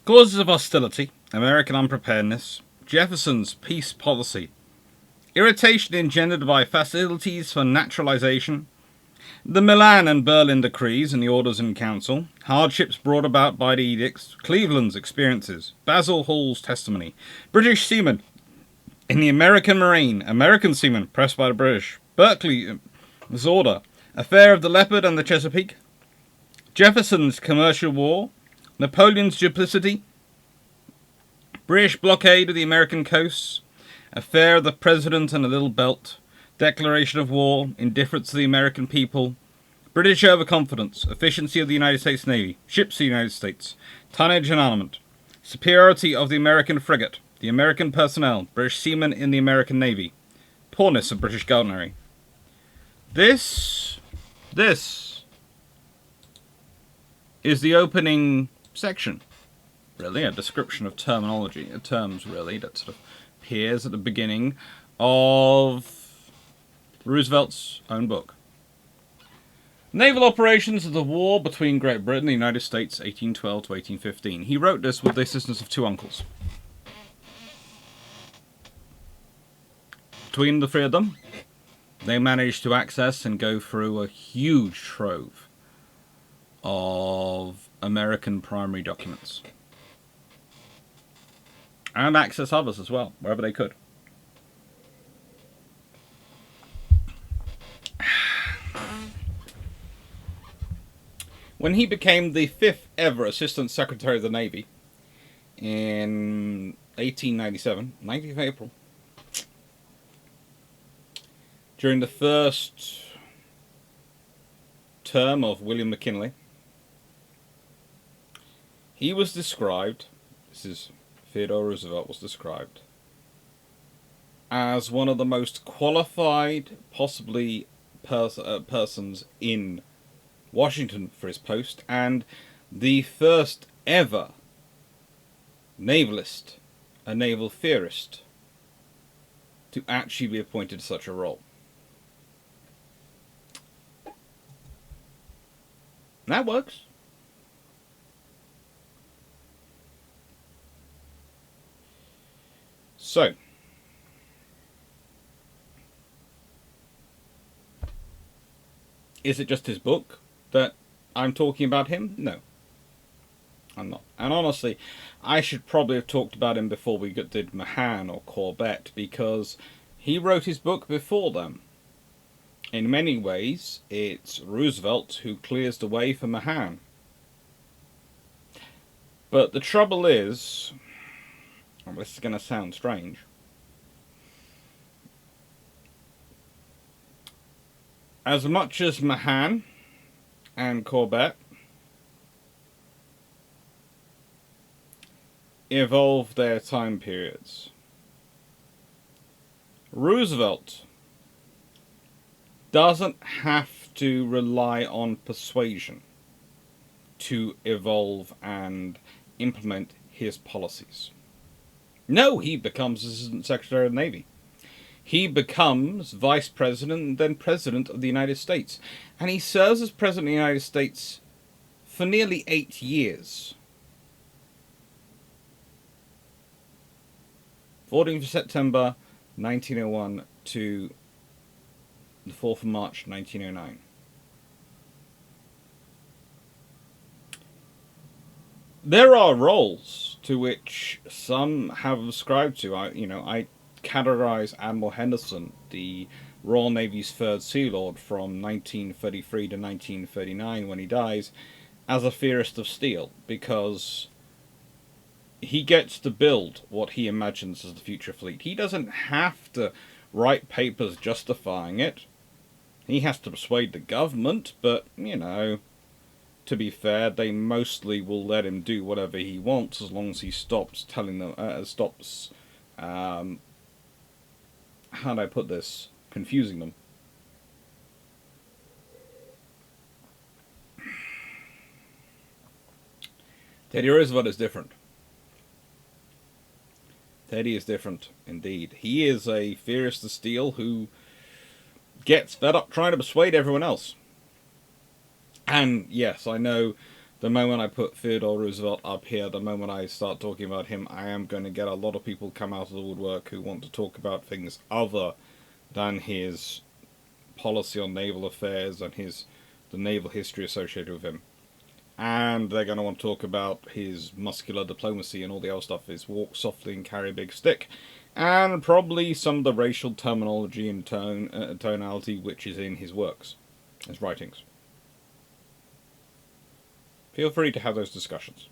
Causes of hostility, American unpreparedness, Jefferson's peace policy, irritation engendered by facilities for naturalization, the Milan and Berlin decrees and the orders in council, hardships brought about by the edicts, Cleveland's experiences, Basil Hall's testimony, British seamen in the American Marine, American seamen pressed by the British, Berkeley's order, affair of the Leopard and the Chesapeake, Jefferson's commercial war, Napoleon's duplicity, British blockade of the American coasts, affair of the President and the Little Belt, declaration of war, indifference to the American people, British overconfidence, efficiency of the United States Navy, ships of the United States, tonnage and armament, superiority of the American frigate, the American personnel, British seamen in the American Navy, poorness of British gunnery. This is the opening section. Really, a description of terminology, terms really, that sort of appears at the beginning of Roosevelt's own book. Naval operations of the war between Great Britain and the United States, 1812 to 1815. He wrote this with the assistance of two uncles. Between the three of them, they managed to access and go through a huge trove of American primary documents. And access others as well, wherever they could. When he became the 5th ever Assistant Secretary of the Navy in 1897, 19th of April, during the first term of William McKinley, he was described, this is Theodore Roosevelt was described, as one of the most qualified, possibly persons in Washington for his post, and the first ever navalist, a naval theorist, to actually be appointed to such a role. That works. So, is it just his book that I'm talking about him? No, I'm not. And honestly, I should probably have talked about him before we did Mahan or Corbett, because he wrote his book before them. In many ways, it's Roosevelt who clears the way for Mahan. But the trouble is, well, this is going to sound strange, as much as Mahan and Corbett evolved their time periods, Roosevelt doesn't have to rely on persuasion to evolve and implement his policies. No, he becomes Assistant Secretary of the Navy. He becomes Vice President and then President of the United States. And he serves as President of the United States for nearly 8 years. 14th of September 1901 to the 4th of March 1909. There are roles to which some have ascribed to. I categorize Admiral Henderson, the Royal Navy's 3rd Sea Lord from 1933 to 1939 when he dies, as a theorist of steel, because he gets to build what he imagines as the future fleet. He doesn't have to write papers justifying it. He has to persuade the government, but, to be fair, they mostly will let him do whatever he wants as long as he stops telling them, how do I put this, confusing them. Teddy Roosevelt is different. Teddy is different indeed. He is a theorist of steel who gets fed up trying to persuade everyone else. And yes, I know the moment I put Theodore Roosevelt up here, the moment I start talking about him, I am going to get a lot of people come out of the woodwork who want to talk about things other than his policy on naval affairs and the naval history associated with him. And they're going to want to talk about his muscular diplomacy and all the other stuff, his walk softly and carry a big stick, and probably some of the racial terminology and tonality which is in his works, his writings. Feel free to have those discussions.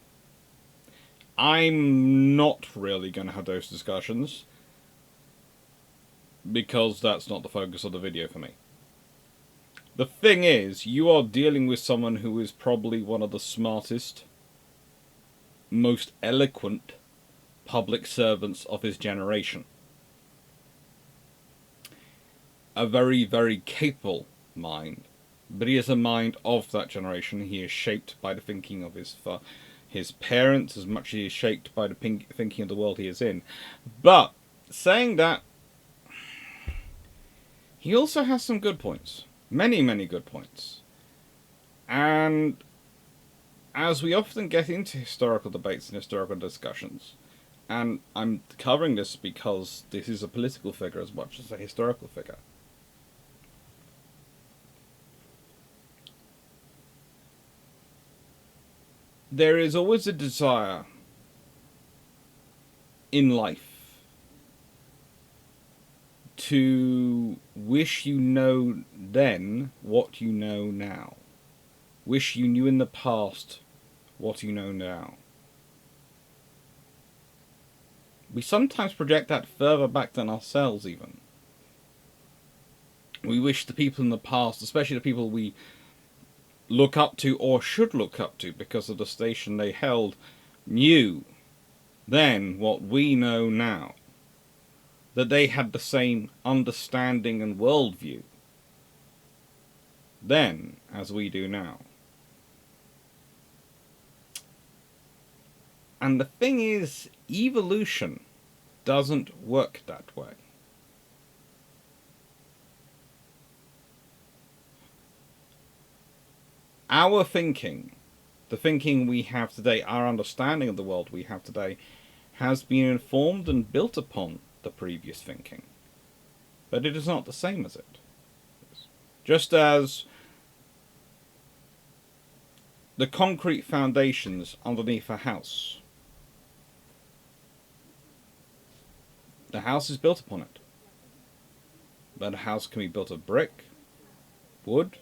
I'm not really going to have those discussions because that's not the focus of the video for me. The thing is, you are dealing with someone who is probably one of the smartest, most eloquent public servants of his generation. A very, very capable mind, but he is a mind of that generation. He is shaped by the thinking of his parents as much as he is shaped by the thinking of the world he is in. But, saying that, he also has some good points. Many, many good points. And as we often get into historical debates and historical discussions, and I'm covering this because this is a political figure as much as a historical figure, there is always a desire in life to wish you know then what you know now. Wish you knew in the past what you know now. We sometimes project that further back than ourselves even. We wish the people in the past, especially the people we look up to or should look up to because of the station they held, knew then what we know now. That they had the same understanding and worldview then as we do now. And the thing is, evolution doesn't work that way. Our thinking, the thinking we have today, our understanding of the world we have today, has been informed and built upon the previous thinking. But it is not the same as it. Just as the concrete foundations underneath a house, the house is built upon it. But a house can be built of brick, wood,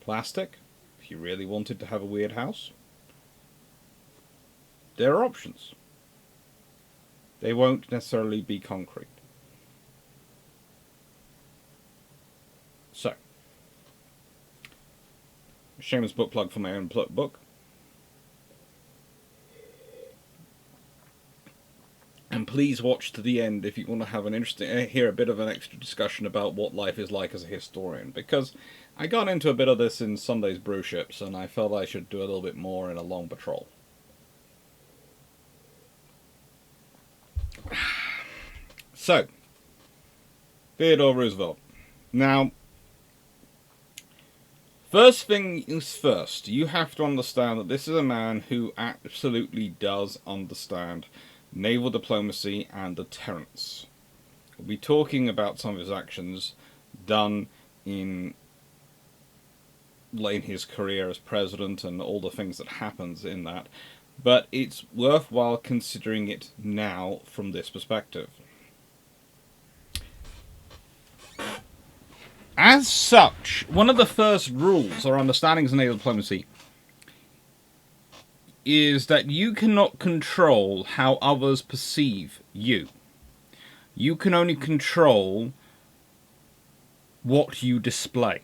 plastic, if you really wanted to have a weird house. There are options. They won't necessarily be concrete. So, shameless book plug for my own book. And please watch to the end if you want to have hear a bit of an extra discussion about what life is like as a historian, because I got into a bit of this in Sunday's brew ships, and I felt I should do a little bit more in a long patrol. So, Theodore Roosevelt. Now, first thing is first, you have to understand that this is a man who absolutely does understand naval diplomacy and deterrence. We'll be talking about some of his actions done in his career as president and all the things that happens in that, but it's worthwhile considering it now from this perspective. As such, one of the first rules or understandings of naval diplomacy is that you cannot control how others perceive you. You can only control what you display.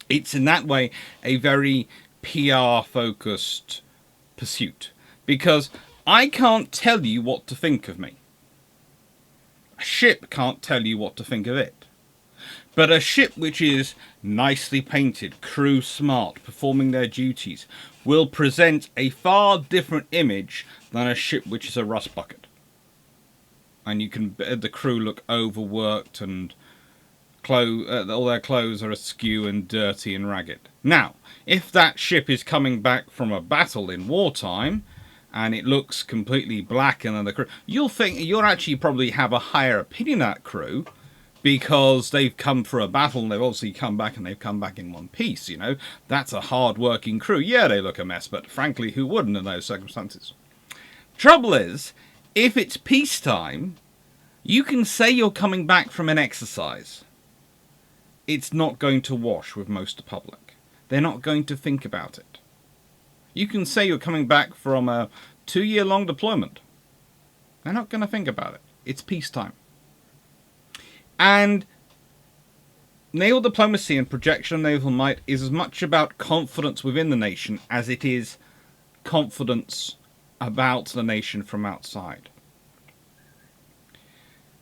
It's in that way a very PR-focused pursuit, because I can't tell you what to think of me. A ship can't tell you what to think of it. But a ship which is nicely painted, crew smart, performing their duties, will present a far different image than a ship which is a rust bucket. And you can the crew look overworked and all their clothes are askew and dirty and ragged. Now, if that ship is coming back from a battle in wartime, and it looks completely black and the crew, you'll actually probably have a higher opinion of that crew, because they've come for a battle and they've obviously come back and they've come back in one piece, you know. That's a hard-working crew. Yeah, they look a mess, but frankly, who wouldn't in those circumstances? Trouble is, if it's peacetime, you can say you're coming back from an exercise. It's not going to wash with most of the public. They're not going to think about it. You can say you're coming back from a 2-year-long deployment. They're not going to think about it. It's peacetime. And naval diplomacy and projection of naval might is as much about confidence within the nation as it is confidence about the nation from outside.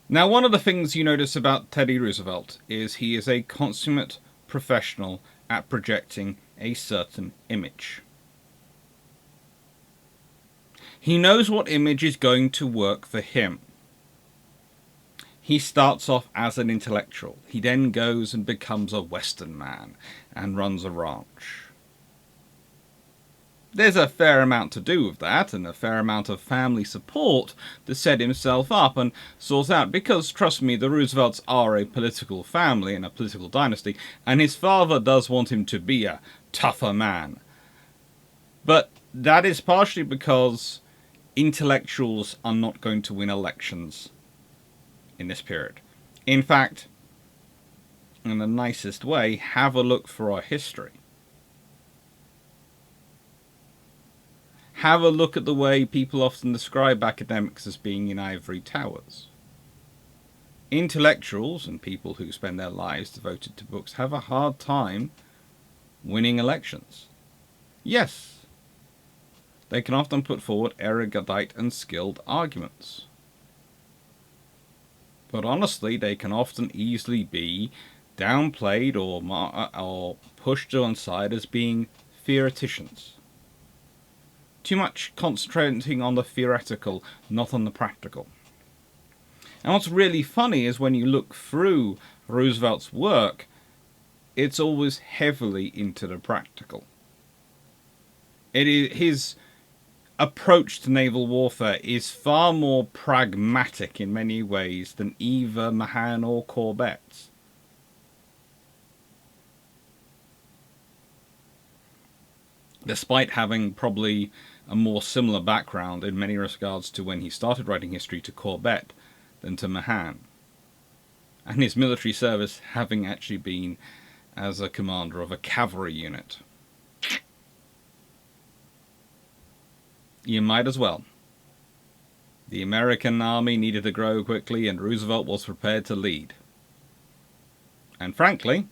Now, one of the things you notice about Teddy Roosevelt is he is a consummate professional at projecting a certain image. He knows what image is going to work for him. He starts off as an intellectual. He then goes and becomes a Western man and runs a ranch. There's a fair amount to do with that, and a fair amount of family support to set himself up and sort out, because, trust me, the Roosevelts are a political family and a political dynasty, and his father does want him to be a tougher man. But that is partially because intellectuals are not going to win elections in this period. In fact, in the nicest way, have a look for our history. Have a look at the way people often describe academics as being in ivory towers. Intellectuals and people who spend their lives devoted to books have a hard time winning elections. Yes, they can often put forward erudite and skilled arguments. But honestly, they can often easily be downplayed or pushed to one side as being theoreticians. Too much concentrating on the theoretical, not on the practical. And what's really funny is when you look through Roosevelt's work, it's always heavily into the practical. It is his approach to naval warfare is far more pragmatic in many ways than either Mahan or Corbet's. Despite having probably a more similar background in many regards to when he started writing history to Corbett than to Mahan, and his military service having actually been as a commander of a cavalry unit. You might as well. The American army needed to grow quickly, and Roosevelt was prepared to lead. And frankly,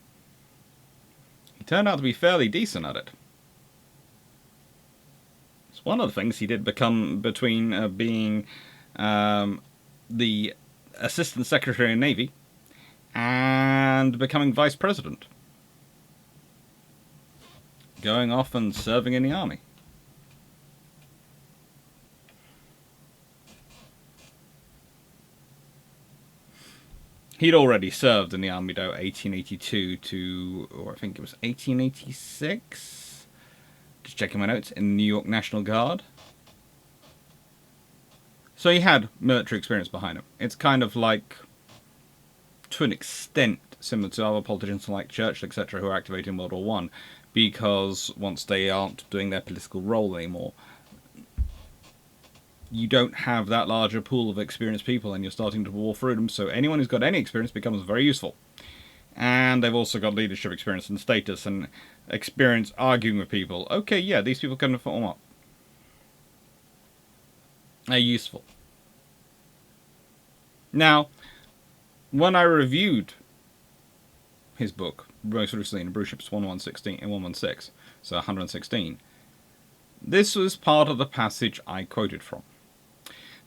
he turned out to be fairly decent at it. It's one of the things he did become between being the Assistant Secretary of Navy and becoming Vice President. Going off and serving in the army. He'd already served in the army, though, 1882 to, or I think it was 1886. Just checking my notes, in the New York National Guard. So he had military experience behind him. It's kind of like, to an extent, similar to other politicians like Churchill, etc., who are activated in World War One, because once they aren't doing their political role anymore, you don't have that larger pool of experienced people, and you're starting to war through them, so anyone who's got any experience becomes very useful. And they've also got leadership experience and status and experience arguing with people. Okay, yeah, these people can form up. They're useful. Now, when I reviewed his book, most recently in Brewships 116, so 116, this was part of the passage I quoted from.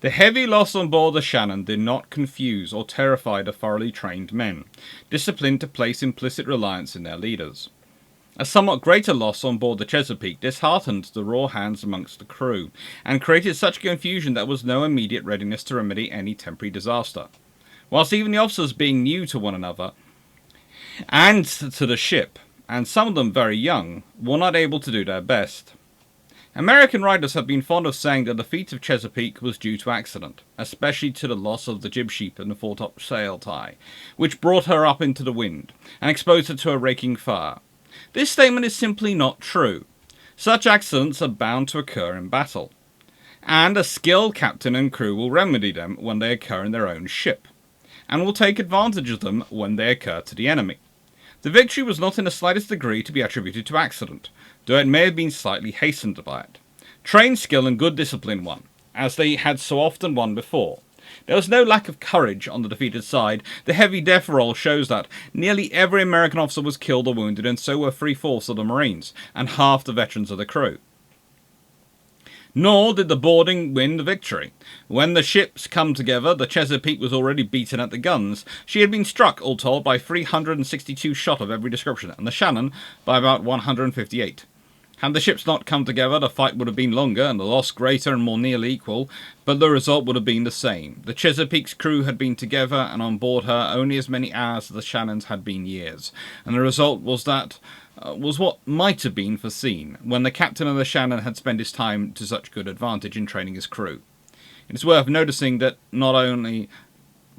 The heavy loss on board the Shannon did not confuse or terrify the thoroughly trained men, disciplined to place implicit reliance in their leaders. A somewhat greater loss on board the Chesapeake disheartened the raw hands amongst the crew, and created such confusion that there was no immediate readiness to remedy any temporary disaster. Whilst even the officers being new to one another, and to the ship, and some of them very young, were not able to do their best. American writers have been fond of saying that the defeat of Chesapeake was due to accident, especially to the loss of the jib sheet and the foretopsail tie, which brought her up into the wind and exposed her to a raking fire. This statement is simply not true. Such accidents are bound to occur in battle, and a skilled captain and crew will remedy them when they occur in their own ship, and will take advantage of them when they occur to the enemy. The victory was not in the slightest degree to be attributed to accident, though it may have been slightly hastened by it. Trained skill and good discipline won, as they had so often won before. There was no lack of courage on the defeated side. The heavy death roll shows that nearly every American officer was killed or wounded, and so were 3/4 of the Marines, and half the veterans of the crew. Nor did the boarding win the victory. When the ships come together, the Chesapeake was already beaten at the guns. She had been struck, all told, by 362 shot of every description, and the Shannon by about 158. Had the ships not come together, the fight would have been longer, and the loss greater and more nearly equal, but the result would have been the same. The Chesapeake's crew had been together, and on board her only as many hours as the Shannon's had been years, and the result was what might have been foreseen when the captain of the Shannon had spent his time to such good advantage in training his crew. It is worth noticing that not only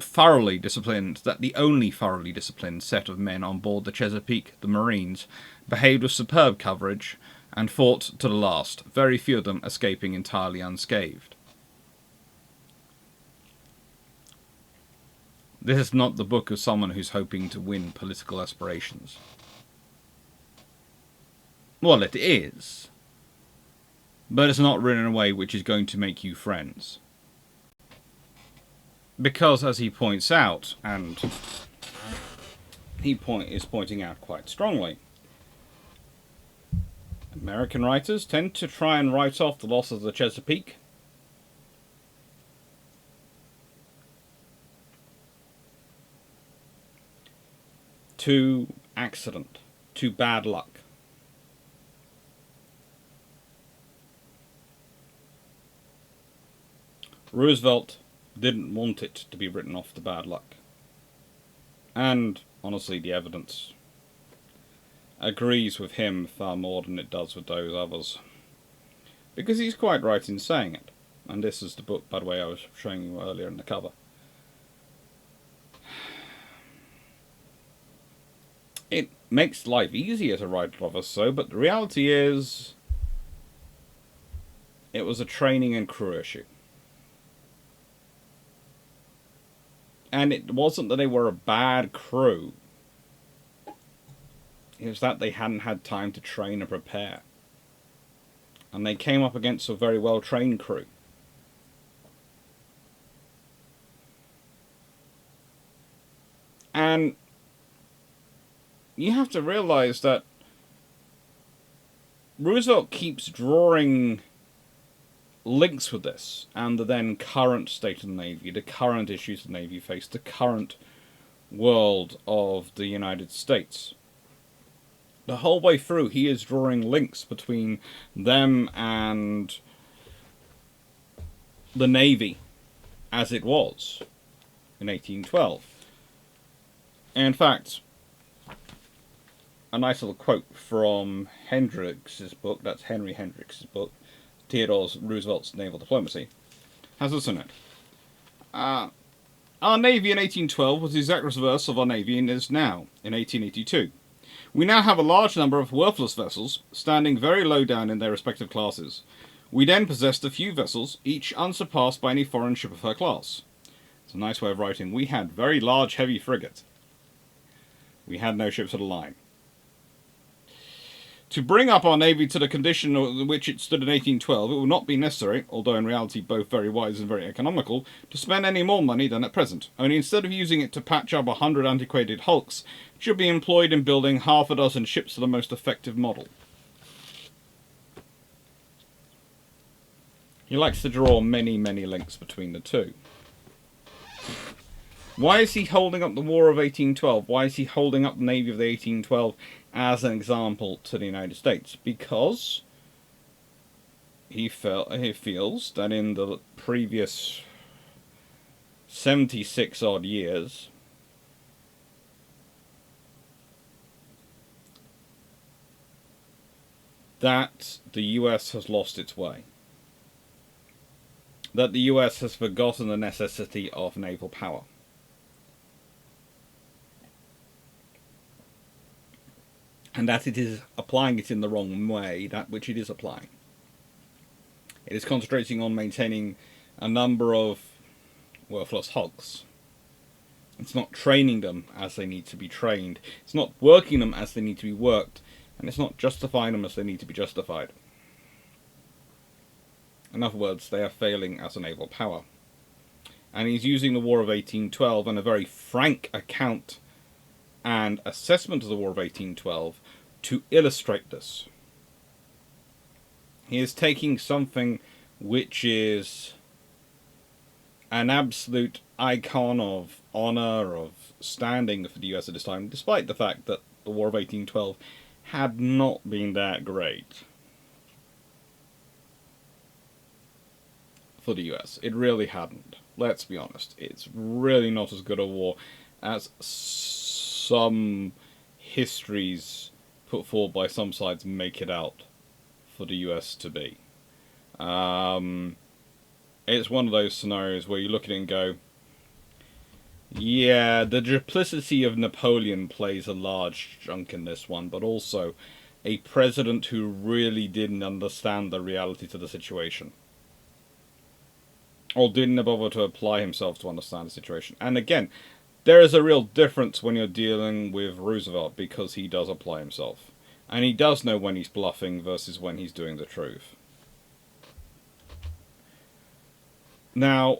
thoroughly disciplined, that the only thoroughly disciplined set of men on board the Chesapeake, the Marines, behaved with superb courage and fought to the last, very few of them escaping entirely unscathed. This is not the book of someone who's hoping to win political aspirations. Well, it is, but it's not written in a way which is going to make you friends. Because, as he points out, and is pointing out quite strongly, American writers tend to try and write off the loss of the Chesapeake to accident, to bad luck. Roosevelt didn't want it to be written off to bad luck. And, honestly, the evidence agrees with him far more than it does with those others. Because he's quite right in saying it. And this is the book, by the way, I was showing you earlier in the cover. It makes life easier to write it off as so, but the reality is it was a training and crew issue. And it wasn't that they were a bad crew. It was that they hadn't had time to train and prepare. And they came up against a very well-trained crew. And you have to realize that Roosevelt keeps drawing links with this and the then current state of the Navy, the current issues the Navy faced, the current world of the United States. The whole way through, he is drawing links between them and the Navy as it was in 1812. In fact, a nice little quote from Hendricks's book, that's Henry Hendricks's book, Theodore Roosevelt's Naval Diplomacy, has this in it. Our Navy in 1812 was the exact reverse of our Navy is now, in 1882. We now have a large number of worthless vessels, standing very low down in their respective classes. We then possessed a few vessels, each unsurpassed by any foreign ship of her class. It's a nice way of writing. We had very large, heavy frigates. We had no ships of the line. To bring up our Navy to the condition in which it stood in 1812, it will not be necessary, although in reality both very wise and very economical, to spend any more money than at present. Only instead of using it to patch up 100 antiquated hulks, it should be employed in building half a dozen ships of the most effective model. He likes to draw many, many links between the two. Why is he holding up the War of 1812? Why is he holding up the Navy of the 1812 as an example to the United States? Because he feels that in the previous 76 odd years, that the US has lost its way. That the US has forgotten the necessity of naval power. And that it is applying it in the wrong way, that which it is applying. It is concentrating on maintaining a number of worthless hogs. It's not training them as they need to be trained. It's not working them as they need to be worked. And it's not justifying them as they need to be justified. In other words, they are failing as a naval power. And he's using the War of 1812 and a very frank account and assessment of the War of 1812 to illustrate this. He is taking something which is an absolute icon of honour, of standing for the US at this time, despite the fact that the War of 1812 had not been that great for the US. It really hadn't. Let's be honest. It's really not as good a war as some histories put forward by some sides make it out for the US to be. It's one of those scenarios where you look at it and go, yeah, the duplicity of Napoleon plays a large chunk in this one, but also a president who really didn't understand the reality to the situation. Or didn't bother to apply himself to understand the situation. And again, there is a real difference when you're dealing with Roosevelt, because he does apply himself. And he does know when he's bluffing versus when he's doing the truth. Now,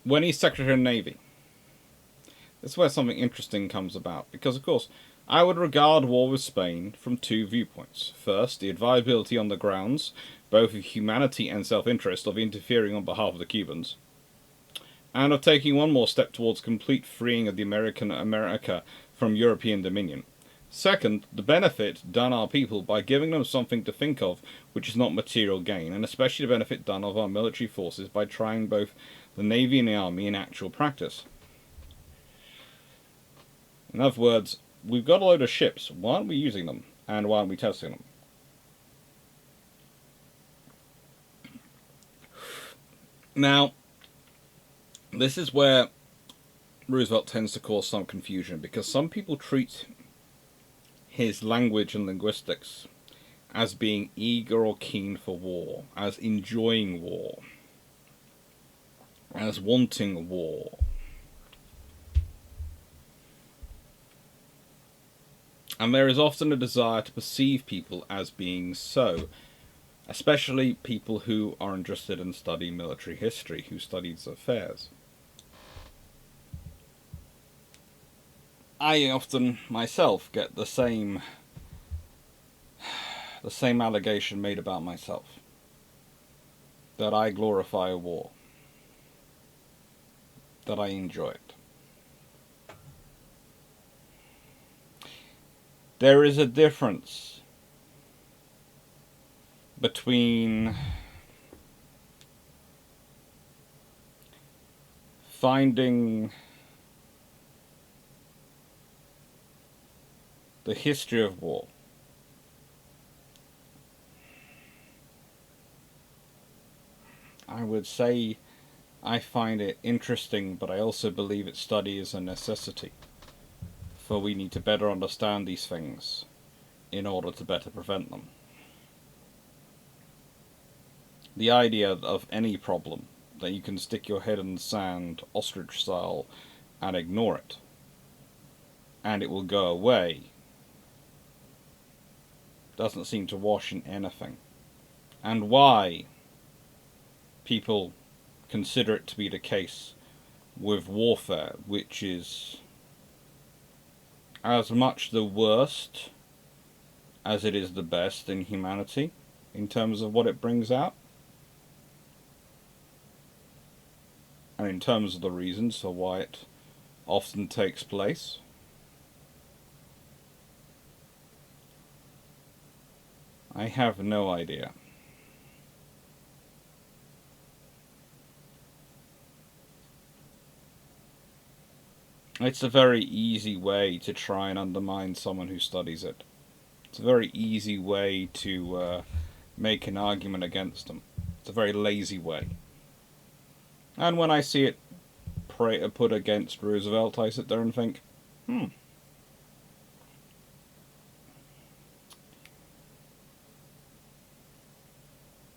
when he's Secretary of the Navy, that's where something interesting comes about. Because, of course, I would regard war with Spain from two viewpoints. First, the advisability on the grounds, both of humanity and self-interest, of interfering on behalf of the Cubans, and of taking one more step towards complete freeing of the America from European dominion. Second, the benefit done our people by giving them something to think of which is not material gain, and especially the benefit done of our military forces by trying both the Navy and the Army in actual practice. In other words, we've got a load of ships. Why aren't we using them? And why aren't we testing them? Now, this is where Roosevelt tends to cause some confusion, because some people treat his language and linguistics as being eager or keen for war, as enjoying war, as wanting war. And there is often a desire to perceive people as being so, especially people who are interested in studying military history, who study these affairs. I often myself get the same allegation made about myself, that I glorify war, that I enjoy it. There is a difference between finding the history of war I would say I find it interesting, but I also believe its study is a necessity, for we need to better understand these things in order to better prevent them. The idea of any problem, that you can stick your head in the sand, ostrich style, and ignore it, and it will go away, doesn't seem to wash in anything. And why people consider it to be the case with warfare, which is as much the worst as it is the best in humanity, in terms of what it brings out, and in terms of the reasons for why it often takes place. I have no idea. It's a very easy way to try and undermine someone who studies it. It's a very easy way to make an argument against them. It's a very lazy way. And when I see it put against Roosevelt, I sit there and think,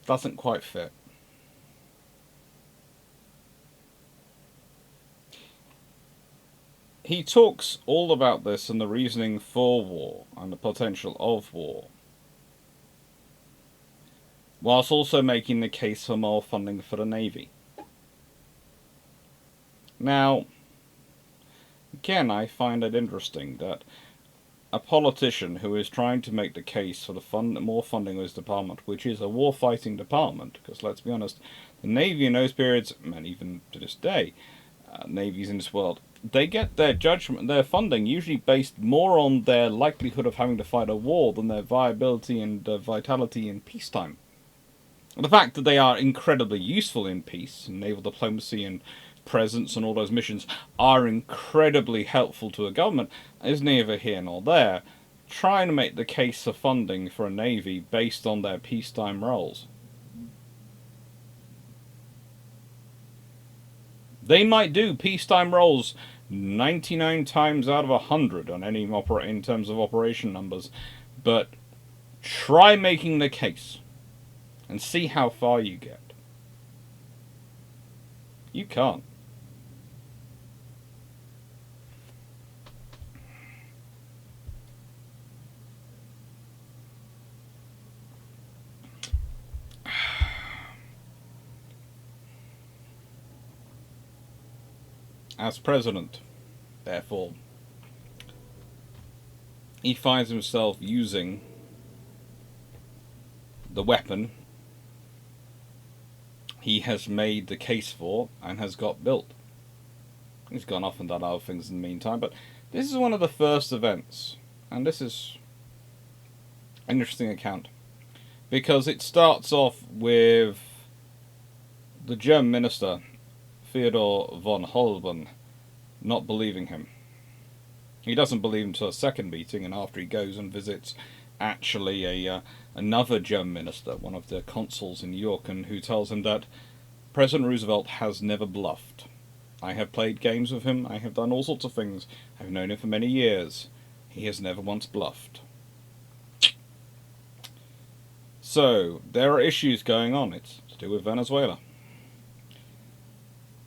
doesn't quite fit. He talks all about this and the reasoning for war and the potential of war, whilst also making the case for more funding for the Navy. Now, again, I find it interesting that a politician who is trying to make the case for the more funding of his department, which is a war-fighting department, because let's be honest, the Navy in those periods, and even to this day, navies in this world, they get their judgment, their funding usually based more on their likelihood of having to fight a war than their viability and vitality in peacetime. The fact that they are incredibly useful in peace, and naval diplomacy and presence and all those missions are incredibly helpful to a government, is neither here nor there. Trying to make the case for funding for a navy based on their peacetime roles. They might do peacetime roles 99 times out of 100 on any in terms of operation numbers, but try making the case and see how far you get. You can't. As president, therefore, he finds himself using the weapon he has made the case for and has got built. He's gone off and done other things in the meantime, but this is one of the first events, and this is an interesting account, because it starts off with the German minister, Theodore von Holben, not believing him. He doesn't believe him until a second meeting, and after he goes and visits actually another German minister, one of the consuls in New York, and who tells him that President Roosevelt has never bluffed. I have played games with him, I have done all sorts of things, I've known him for many years. He has never once bluffed. So, there are issues going on. It's to do with Venezuela.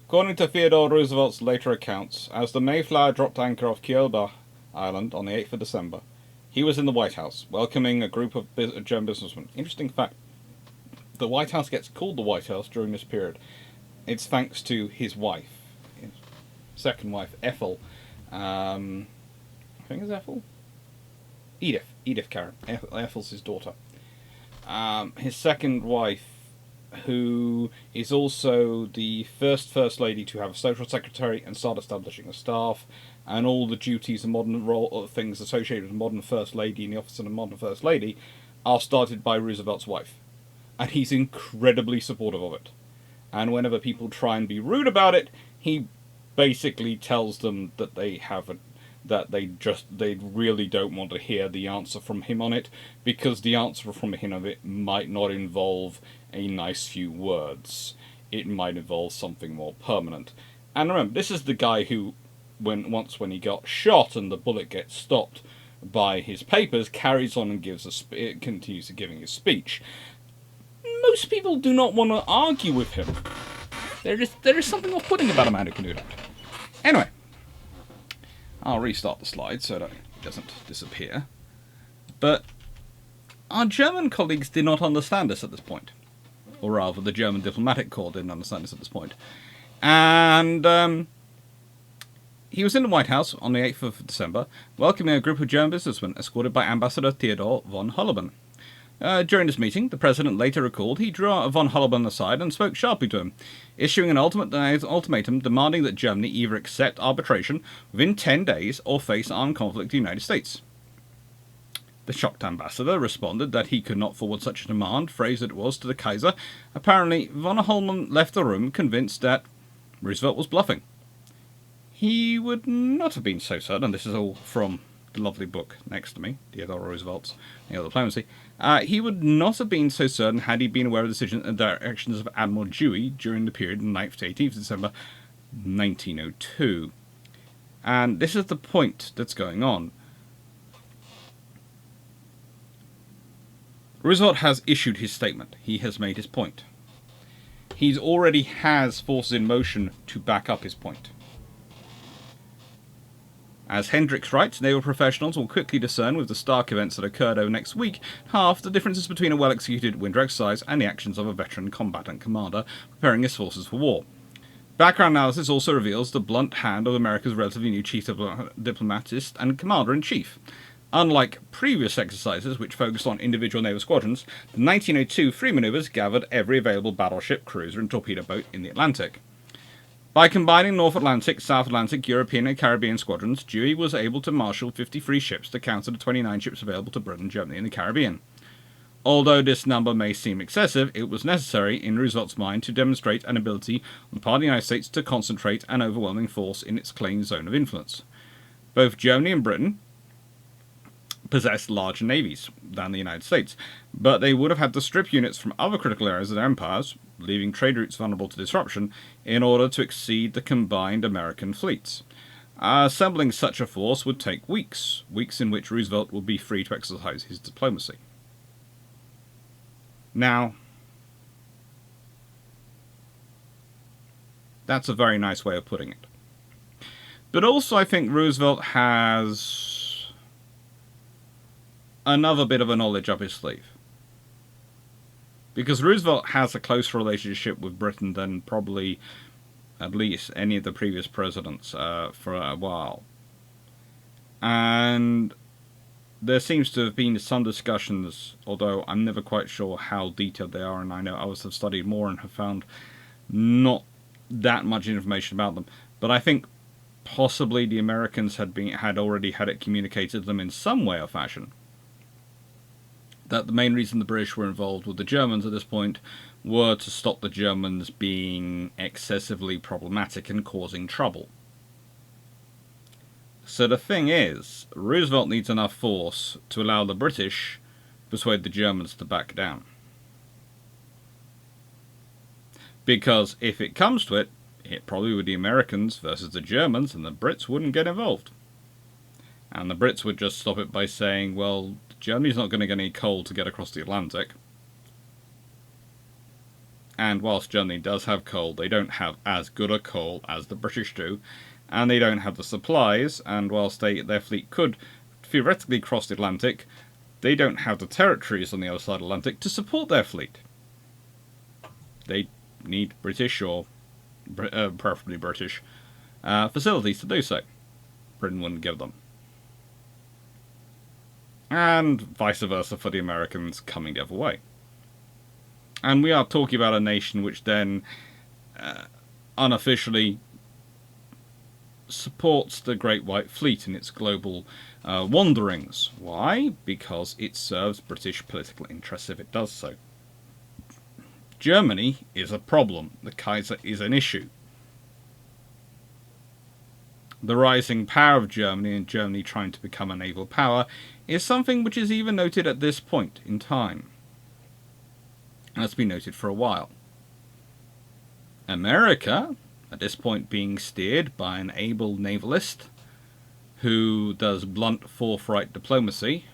According to Theodore Roosevelt's later accounts, as the Mayflower dropped anchor off Cuba Island on the 8th of December, he was in the White House, welcoming a group of German businessmen. Interesting fact, the White House gets called the White House during this period. It's thanks to his wife, his second wife, Ethel. I think it's Ethel? Edith Karen. Ethel's his daughter. His second wife, who is also the first lady to have a social secretary and start establishing a staff, and all the duties and modern role things associated with modern first lady and the office of a modern first lady are started by Roosevelt's wife, and he's incredibly supportive of it. And whenever people try and be rude about it, he basically tells them that they really don't want to hear the answer from him on it, because the answer from him of it might not involve a nice few words. It might involve something more permanent. And remember, this is the guy who, when he got shot and the bullet gets stopped by his papers, carries on and continues to giving his speech. Most people do not want to argue with him. There is something off-putting about a man who can do that. Anyway, I'll restart the slide so that it doesn't disappear. But our German colleagues did not understand this at this point. Or rather, the German diplomatic corps didn't understand this at this point. And he was in the White House on the 8th of December, welcoming a group of German businessmen escorted by Ambassador Theodore von Holben. During this meeting, the president later recalled he drew von Holben aside and spoke sharply to him, issuing an ultimatum demanding that Germany either accept arbitration within 10 days or face armed conflict with the United States. The shocked ambassador responded that he could not forward such a demand, phrased it was, to the Kaiser. Apparently, von Holben left the room convinced that Roosevelt was bluffing. He would not have been so certain, this is all from the lovely book next to me, Theodore Roosevelt's Naval Diplomacy, he would not have been so certain had he been aware of the decisions and directions of Admiral Dewey during the period of 9th to 18th December 1902. And this is the point that's going on. Roosevelt has issued his statement. He has made his point. He already has forces in motion to back up his point. As Hendricks writes, naval professionals will quickly discern with the stark events that occurred over next week half the differences between a well-executed winter exercise and the actions of a veteran combatant commander preparing his forces for war. Background analysis also reveals the blunt hand of America's relatively new chief diplomatist and commander-in-chief. Unlike previous exercises, which focused on individual naval squadrons, the 1902 free maneuvers gathered every available battleship, cruiser, and torpedo boat in the Atlantic. By combining North Atlantic, South Atlantic, European, and Caribbean squadrons, Dewey was able to marshal 53 ships to counter the 29 ships available to Britain, Germany, and the Caribbean. Although this number may seem excessive, it was necessary, in Roosevelt's mind, to demonstrate an ability on the part of the United States to concentrate an overwhelming force in its claimed zone of influence. Both Germany and Britain possessed larger navies than the United States, but they would have had to strip units from other critical areas of their empires, leaving trade routes vulnerable to disruption, in order to exceed the combined American fleets. Assembling such a force would take weeks in which Roosevelt would be free to exercise his diplomacy. Now, that's a very nice way of putting it. But also I think Roosevelt has another bit of a knowledge up his sleeve. Because Roosevelt has a closer relationship with Britain than probably at least any of the previous presidents for a while. And there seems to have been some discussions, although I'm never quite sure how detailed they are, and I know others have studied more and have found not that much information about them. But I think possibly the Americans had already had it communicated to them in some way or fashion that the main reason the British were involved with the Germans at this point were to stop the Germans being excessively problematic and causing trouble. So the thing is, Roosevelt needs enough force to allow the British to persuade the Germans to back down. Because if it comes to it, it probably would be the Americans versus the Germans, and the Brits wouldn't get involved. And the Brits would just stop it by saying, well, Germany's not going to get any coal to get across the Atlantic. And whilst Germany does have coal, they don't have as good a coal as the British do. And they don't have the supplies, and whilst their fleet could theoretically cross the Atlantic, they don't have the territories on the other side of the Atlantic to support their fleet. They need British, or preferably British, facilities to do so. Britain wouldn't give them. And vice versa for the Americans coming the other way. And we are talking about a nation which then unofficially supports the Great White Fleet in its global wanderings. Why? Because it serves British political interests if it does so. Germany is a problem. The Kaiser is an issue. The rising power of Germany and Germany trying to become a naval power is something which is even noted at this point in time. And that's been noted for a while. America, at this point being steered by an able navalist who does blunt, forthright diplomacy,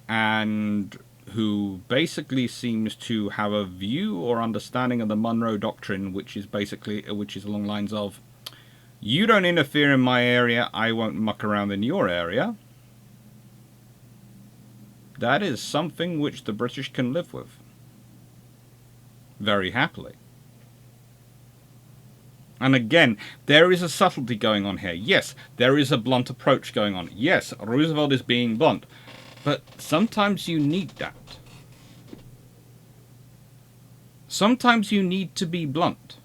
and who basically seems to have a view or understanding of the Monroe Doctrine, which is along the lines of, you don't interfere in my area, I won't muck around in your area. That is something which the British can live with very happily. And again, there is a subtlety going on here. Yes, there is a blunt approach going on. Yes, Roosevelt is being blunt. But sometimes you need that. Sometimes you need to be blunt.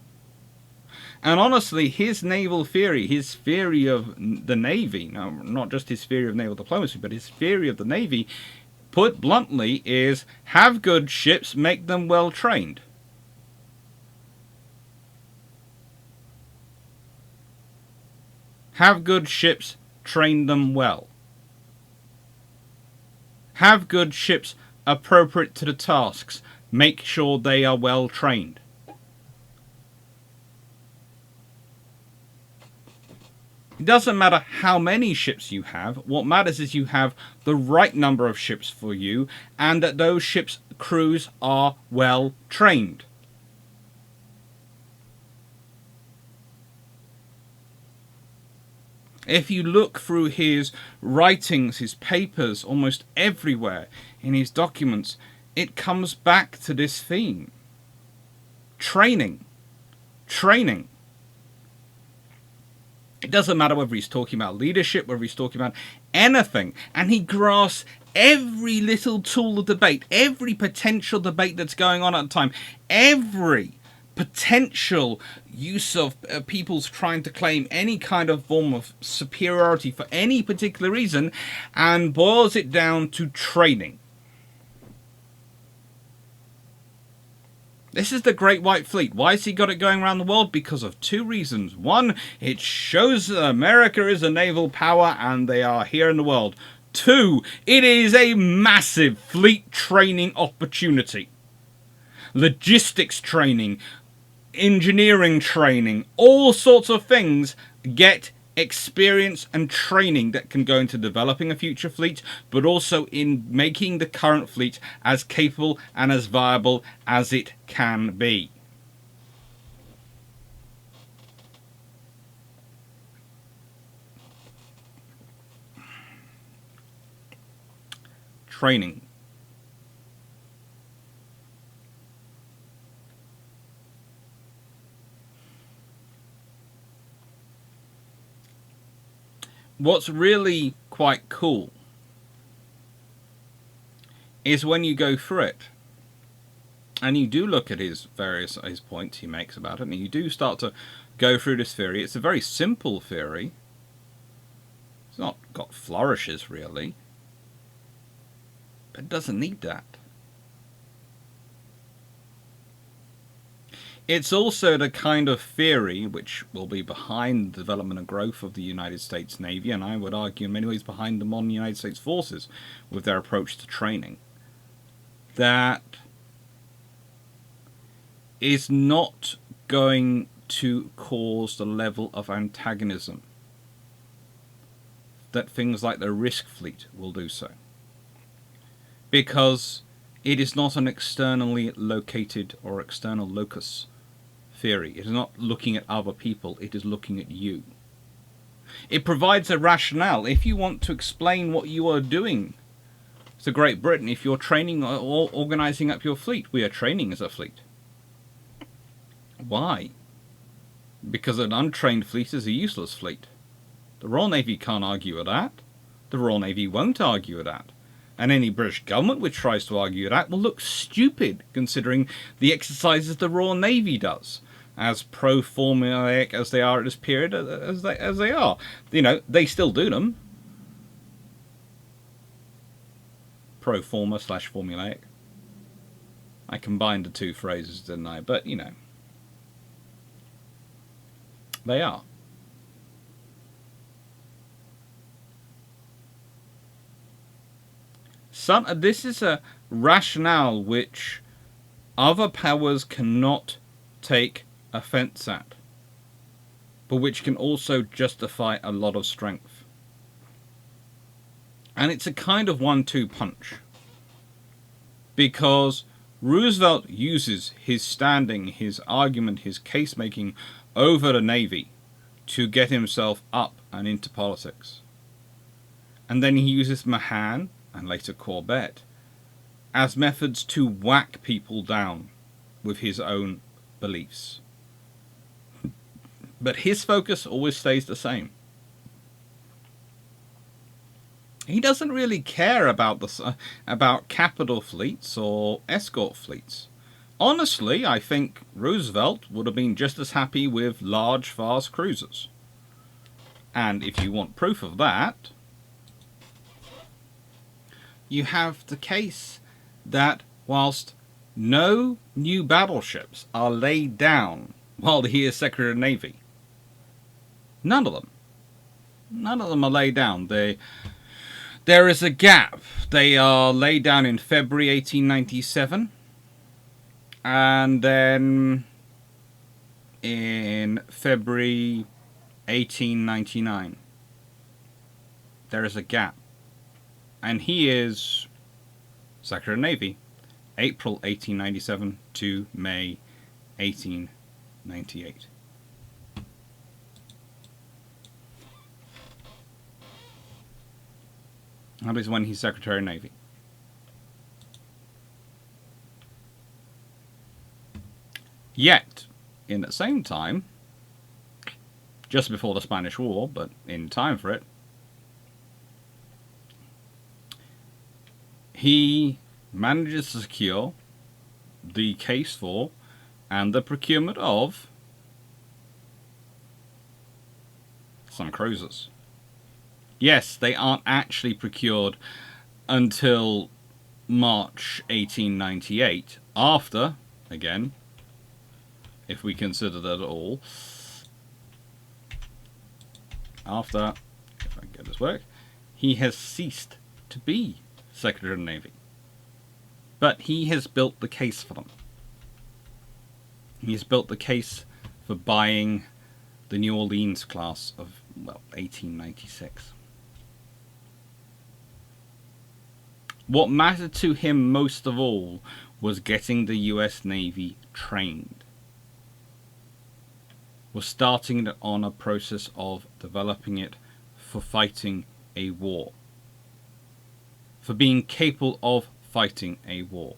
And honestly, his naval theory, his theory of the Navy, now not just his theory of naval diplomacy, but his theory of the Navy, put bluntly, is have good ships, make them well trained. Have good ships, train them well. Have good ships appropriate to the tasks. Make sure they are well trained. It doesn't matter how many ships you have. What matters is you have the right number of ships for you, and that those ships' crews are well trained. If you look through his writings, his papers, almost everywhere in his documents, it comes back to this theme. Training. Training. It doesn't matter whether he's talking about leadership, whether he's talking about anything. And he grasps every little tool of debate, every potential debate that's going on at the time, every potential use of people's trying to claim any kind of form of superiority for any particular reason, and boils it down to training. This is the Great White Fleet. Why has he got it going around the world? Because of two reasons. One, it shows that America is a naval power and they are here in the world. Two, it is a massive fleet training opportunity. Logistics training, engineering training, all sorts of things get experience and training that can go into developing a future fleet, but also in making the current fleet as capable and as viable as it can be. Training. What's really quite cool is when you go through it and you do look at his points he makes about it, and you do start to go through this theory. It's a very simple theory. It's not got flourishes really, but it doesn't need that. It's also the kind of theory which will be behind the development and growth of the United States Navy, and I would argue in many ways behind the modern United States forces with their approach to training, that is not going to cause the level of antagonism that things like the Risk Fleet will do so. Because it is not an externally located or external locus theory. It is not looking at other people, it is looking at you. It provides a rationale. If you want to explain what you are doing to Great Britain, if you're training or organizing up your fleet, we are training as a fleet. Why? Because an untrained fleet is a useless fleet. The Royal Navy can't argue with that. The Royal Navy won't argue with that. And any British government which tries to argue that will look stupid considering the exercises the Royal Navy does, as pro-formulaic as they are at this period, as they are. You know, they still do them. Pro-forma / formulaic. I combined the two phrases, didn't I? But, you know, they are. This is a rationale which other powers cannot take offense at, but which can also justify a lot of strength. And it's a kind of 1-2 punch, because Roosevelt uses his standing, his argument, his case making over the Navy to get himself up and into politics. And then he uses Mahan and later Corbett as methods to whack people down with his own beliefs. But his focus always stays the same. He doesn't really care about capital fleets or escort fleets. Honestly, I think Roosevelt would have been just as happy with large, fast cruisers. And if you want proof of that, you have the case that whilst no new battleships are laid down while he is Secretary of the Navy, none of them, None of them are laid down. There is a gap. They are laid down in February 1897, and then in February 1899. There is a gap. And he is Secretary of the Navy, April 1897 to May 1898. That is when he's Secretary of the Navy. Yet, in the same time, just before the Spanish War, but in time for it, he manages to secure the case for and the procurement of some cruisers. Yes, they aren't actually procured until March 1898, after, again, if we consider that at all, after, if I can get this work, he has ceased to be Secretary of the Navy. But he has built the case for them. He has built the case for buying the New Orleans class of, well, 1896. What mattered to him most of all was getting the US Navy trained. Was starting it on a process of developing it for fighting a war. For being capable of fighting a war.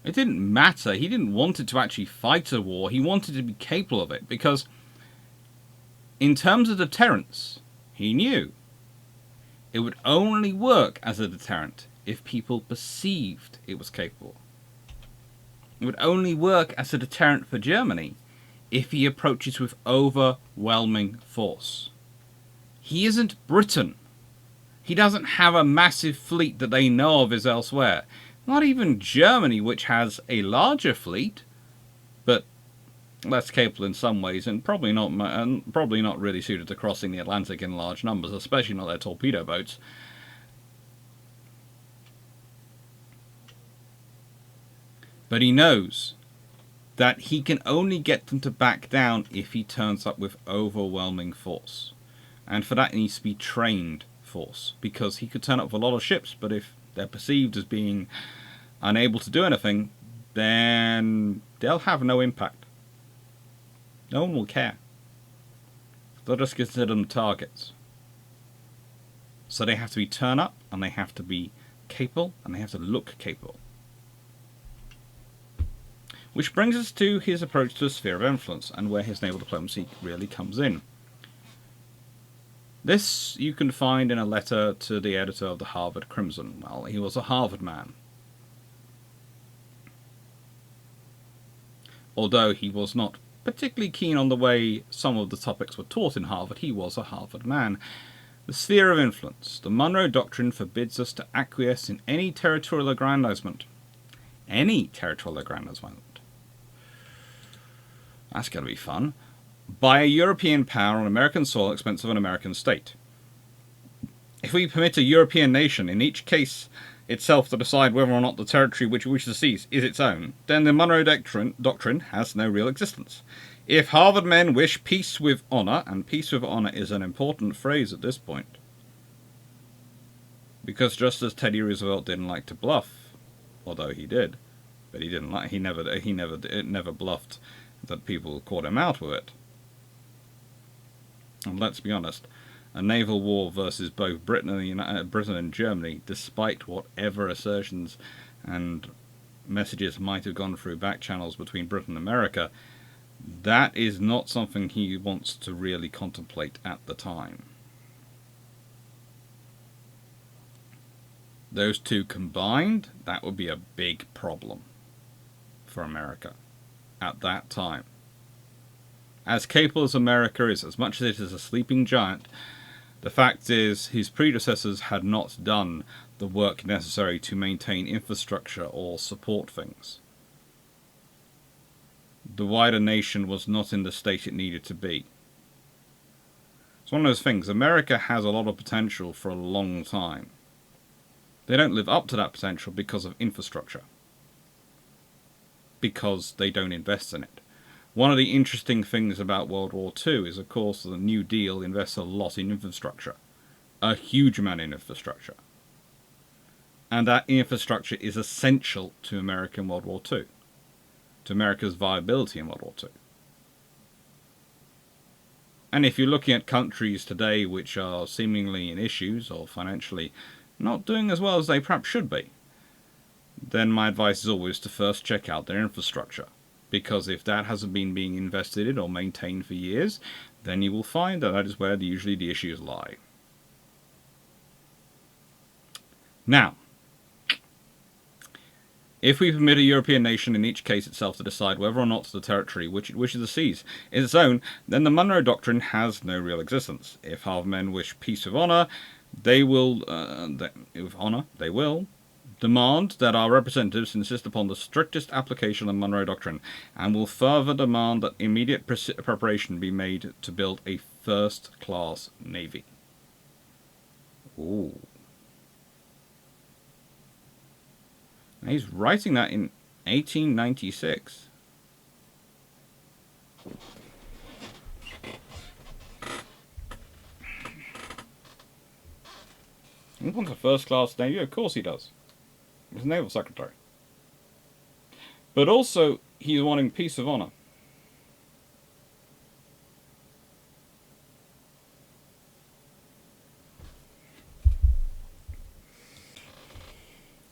It didn't matter. He didn't want it to actually fight a war. He wanted to be capable of it because in terms of deterrence, he knew it would only work as a deterrent if people perceived it was capable. It would only work as a deterrent for Germany if he approaches with overwhelming force. He isn't Britain. He doesn't have a massive fleet that they know of is elsewhere. Not even Germany, which has a larger fleet, but less capable in some ways, and probably not really suited to crossing the Atlantic in large numbers, especially not their torpedo boats. But he knows that he can only get them to back down if he turns up with overwhelming force. And for that, he needs to be trained force, because he could turn up with a lot of ships, but if they're perceived as being unable to do anything, then they'll have no impact. No one will care. They'll just consider them targets. So they have to be turn up, and they have to be capable, and they have to look capable. Which brings us to his approach to the sphere of influence, and where his naval diplomacy really comes in. This you can find in a letter to the editor of the Harvard Crimson. Well, he was a Harvard man. Although he was not particularly keen on the way some of the topics were taught in Harvard, he was a Harvard man. The sphere of influence. The Monroe Doctrine forbids us to acquiesce in any territorial aggrandizement. Any territorial aggrandizement. That's going to be fun. By a European power on American soil at the expense of an American state. If we permit a European nation, in each case itself, to decide whether or not the territory which it wishes to seize is its own, then the Monroe Doctrine has no real existence. If Harvard men wish peace with honor, and peace with honor is an important phrase at this point, because just as Teddy Roosevelt didn't like to bluff, although he did, but he never bluffed that people caught him out with it. And let's be honest, a naval war versus both Britain and Germany, despite whatever assertions and messages might have gone through back channels between Britain and America, that is not something he wants to really contemplate at the time. Those two combined, that would be a big problem for America at that time. As capable as America is, as much as it is a sleeping giant, the fact is his predecessors had not done the work necessary to maintain infrastructure or support things. The wider nation was not in the state it needed to be. It's one of those things. America has a lot of potential for a long time. They don't live up to that potential because of infrastructure. Because they don't invest in it. One of the interesting things about World War II is, of course, the New Deal invests a lot in infrastructure. A huge amount in infrastructure. And that infrastructure is essential to American World War II. To America's viability in World War II. And if you're looking at countries today which are seemingly in issues or financially not doing as well as they perhaps should be, then my advice is always to first check out their infrastructure. Because if that hasn't been being invested in or maintained for years, then you will find that is where usually the issues lie. Now, if we permit a European nation in each case itself to decide whether or not the territory which it wishes to seize is its own, then the Monroe Doctrine has no real existence. If half men wish peace with honour, they will demand that our representatives insist upon the strictest application of the Monroe Doctrine, and will further demand that immediate preparation be made to build a first-class navy. Ooh. And he's writing that in 1896. He wants a first-class navy? Of course he does. He's naval secretary. But also, he's wanting peace of honour.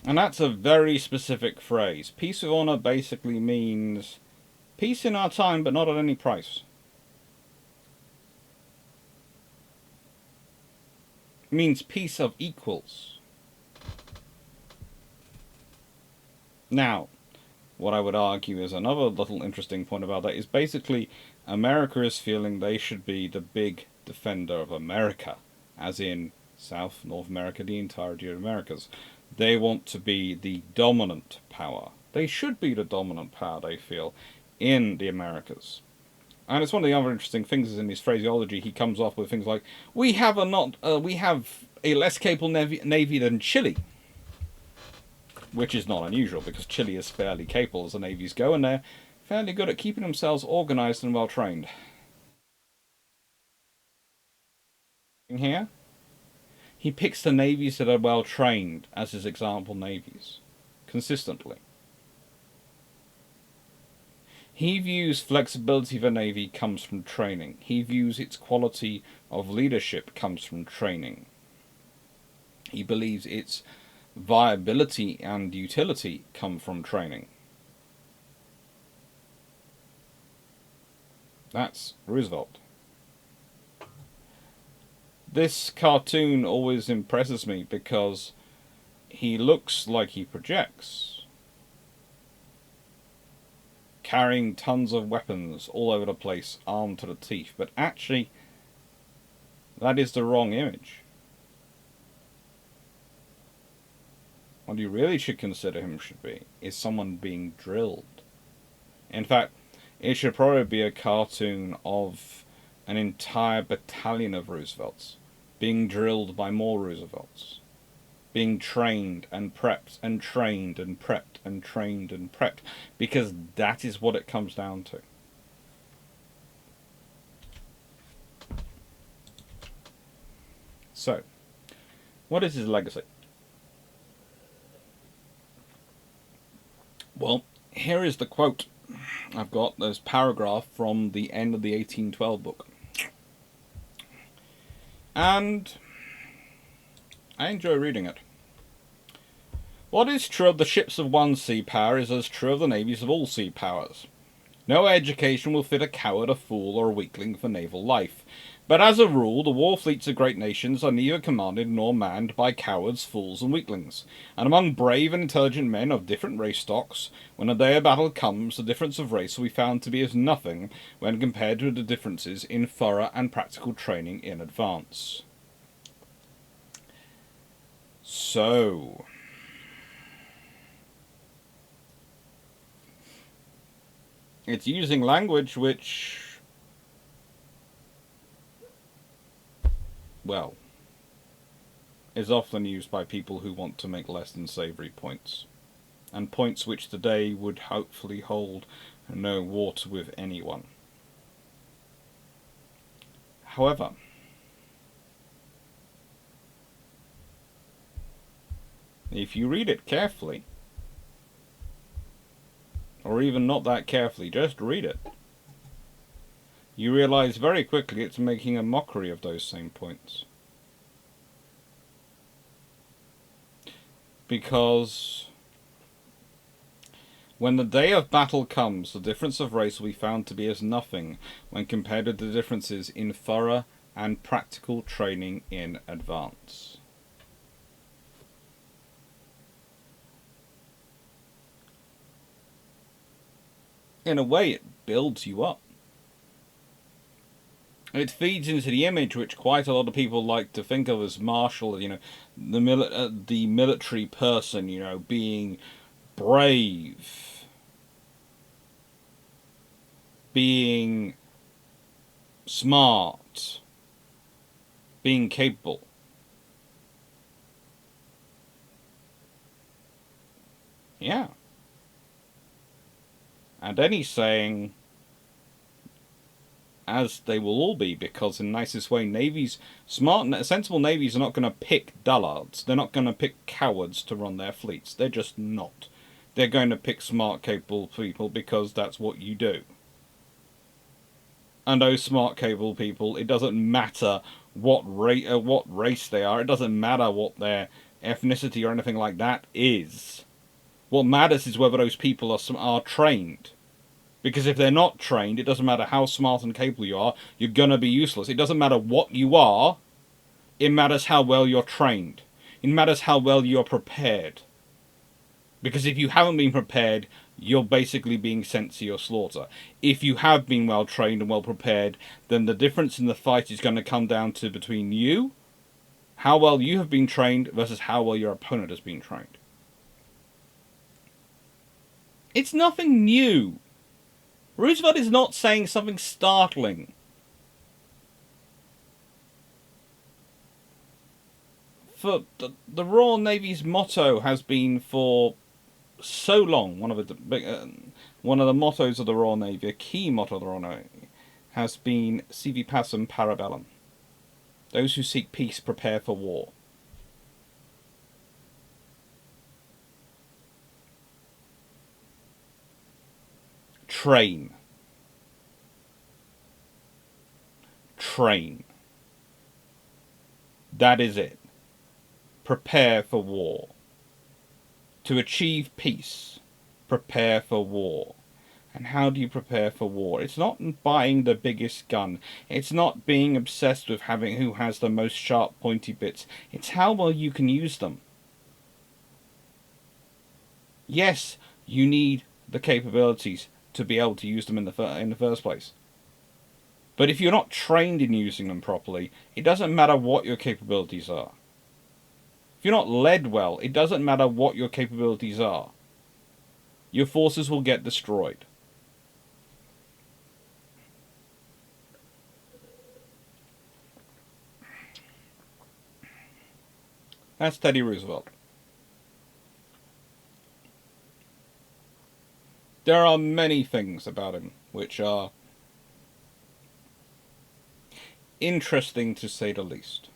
And that's a very specific phrase. Peace of honour basically means peace in our time, but not at any price. It means peace of equals. Now, what I would argue is another little interesting point about that is basically America is feeling they should be the big defender of America, as in South, North America, the entirety of Americas. They want to be the dominant power. They should be the dominant power, they feel, in the Americas. And it's one of the other interesting things is in his phraseology, he comes off with things like, we have a less capable navy than Chile. Which is not unusual, because Chile is fairly capable as the navies go, and they're fairly good at keeping themselves organised and well trained. Here, he picks the navies that are well trained as his example navies, consistently. He views flexibility of a navy comes from training. He views its quality of leadership comes from training. He believes its viability and utility come from training. That's Roosevelt. This cartoon always impresses me because he looks like he projects. Carrying tons of weapons all over the place, armed to the teeth, but actually that is the wrong image. What you really should consider him should be is someone being drilled. In fact, it should probably be a cartoon of an entire battalion of Roosevelts being drilled by more Roosevelts, being trained and prepped and trained and prepped and trained and prepped, because that is what it comes down to. So, what is his legacy? Well, here is the quote I've got, this paragraph from the end of the 1812 book. And I enjoy reading it. What is true of the ships of one sea power is as true of the navies of all sea powers. No education will fit a coward, a fool, or a weakling for naval life. But as a rule, the war fleets of great nations are neither commanded nor manned by cowards, fools, and weaklings. And among brave and intelligent men of different race stocks, when the day of battle comes, the difference of race will be found to be as nothing when compared to the differences in thorough and practical training in advance. So, it's using language which well, is often used by people who want to make less than savoury points, and points which today would hopefully hold no water with anyone. However, if you read it carefully, or even not that carefully, just read it, you realise very quickly it's making a mockery of those same points. Because when the day of battle comes, the difference of race will be found to be as nothing when compared with the differences in thorough and practical training in advance. In a way, it builds you up. It feeds into the image which quite a lot of people like to think of as martial, the military person, being brave, being smart, being capable. Yeah. And then he's saying, as they will all be, because in the nicest way, sensible navies are not going to pick dullards. They're not going to pick cowards to run their fleets. They're just not. They're going to pick smart, capable people because that's what you do. And those smart, capable people, it doesn't matter what race they are. It doesn't matter what their ethnicity or anything like that is. What matters is whether those people are trained. Because if they're not trained, it doesn't matter how smart and capable you are, you're going to be useless. It doesn't matter what you are, it matters how well you're trained. It matters how well you're prepared. Because if you haven't been prepared, you're basically being sent to your slaughter. If you have been well trained and well prepared, then the difference in the fight is going to come down to between you, how well you have been trained, versus how well your opponent has been trained. It's nothing new. Roosevelt is not saying something startling. For the Royal Navy's motto has been for so long, one of the mottos of the Royal Navy, a key motto of the Royal Navy, has been Sivi Pacem Para Bellum. Those who seek peace prepare for war. Train. Train. That is it. Prepare for war. To achieve peace, prepare for war. And how do you prepare for war? It's not buying the biggest gun. It's not being obsessed with having who has the most sharp, pointy bits. It's how well you can use them. Yes, you need the capabilities to be able to use them in the first place. But if you're not trained in using them properly, it doesn't matter what your capabilities are. If you're not led well, it doesn't matter what your capabilities are. Your forces will get destroyed. That's Teddy Roosevelt. There are many things about him which are interesting to say the least.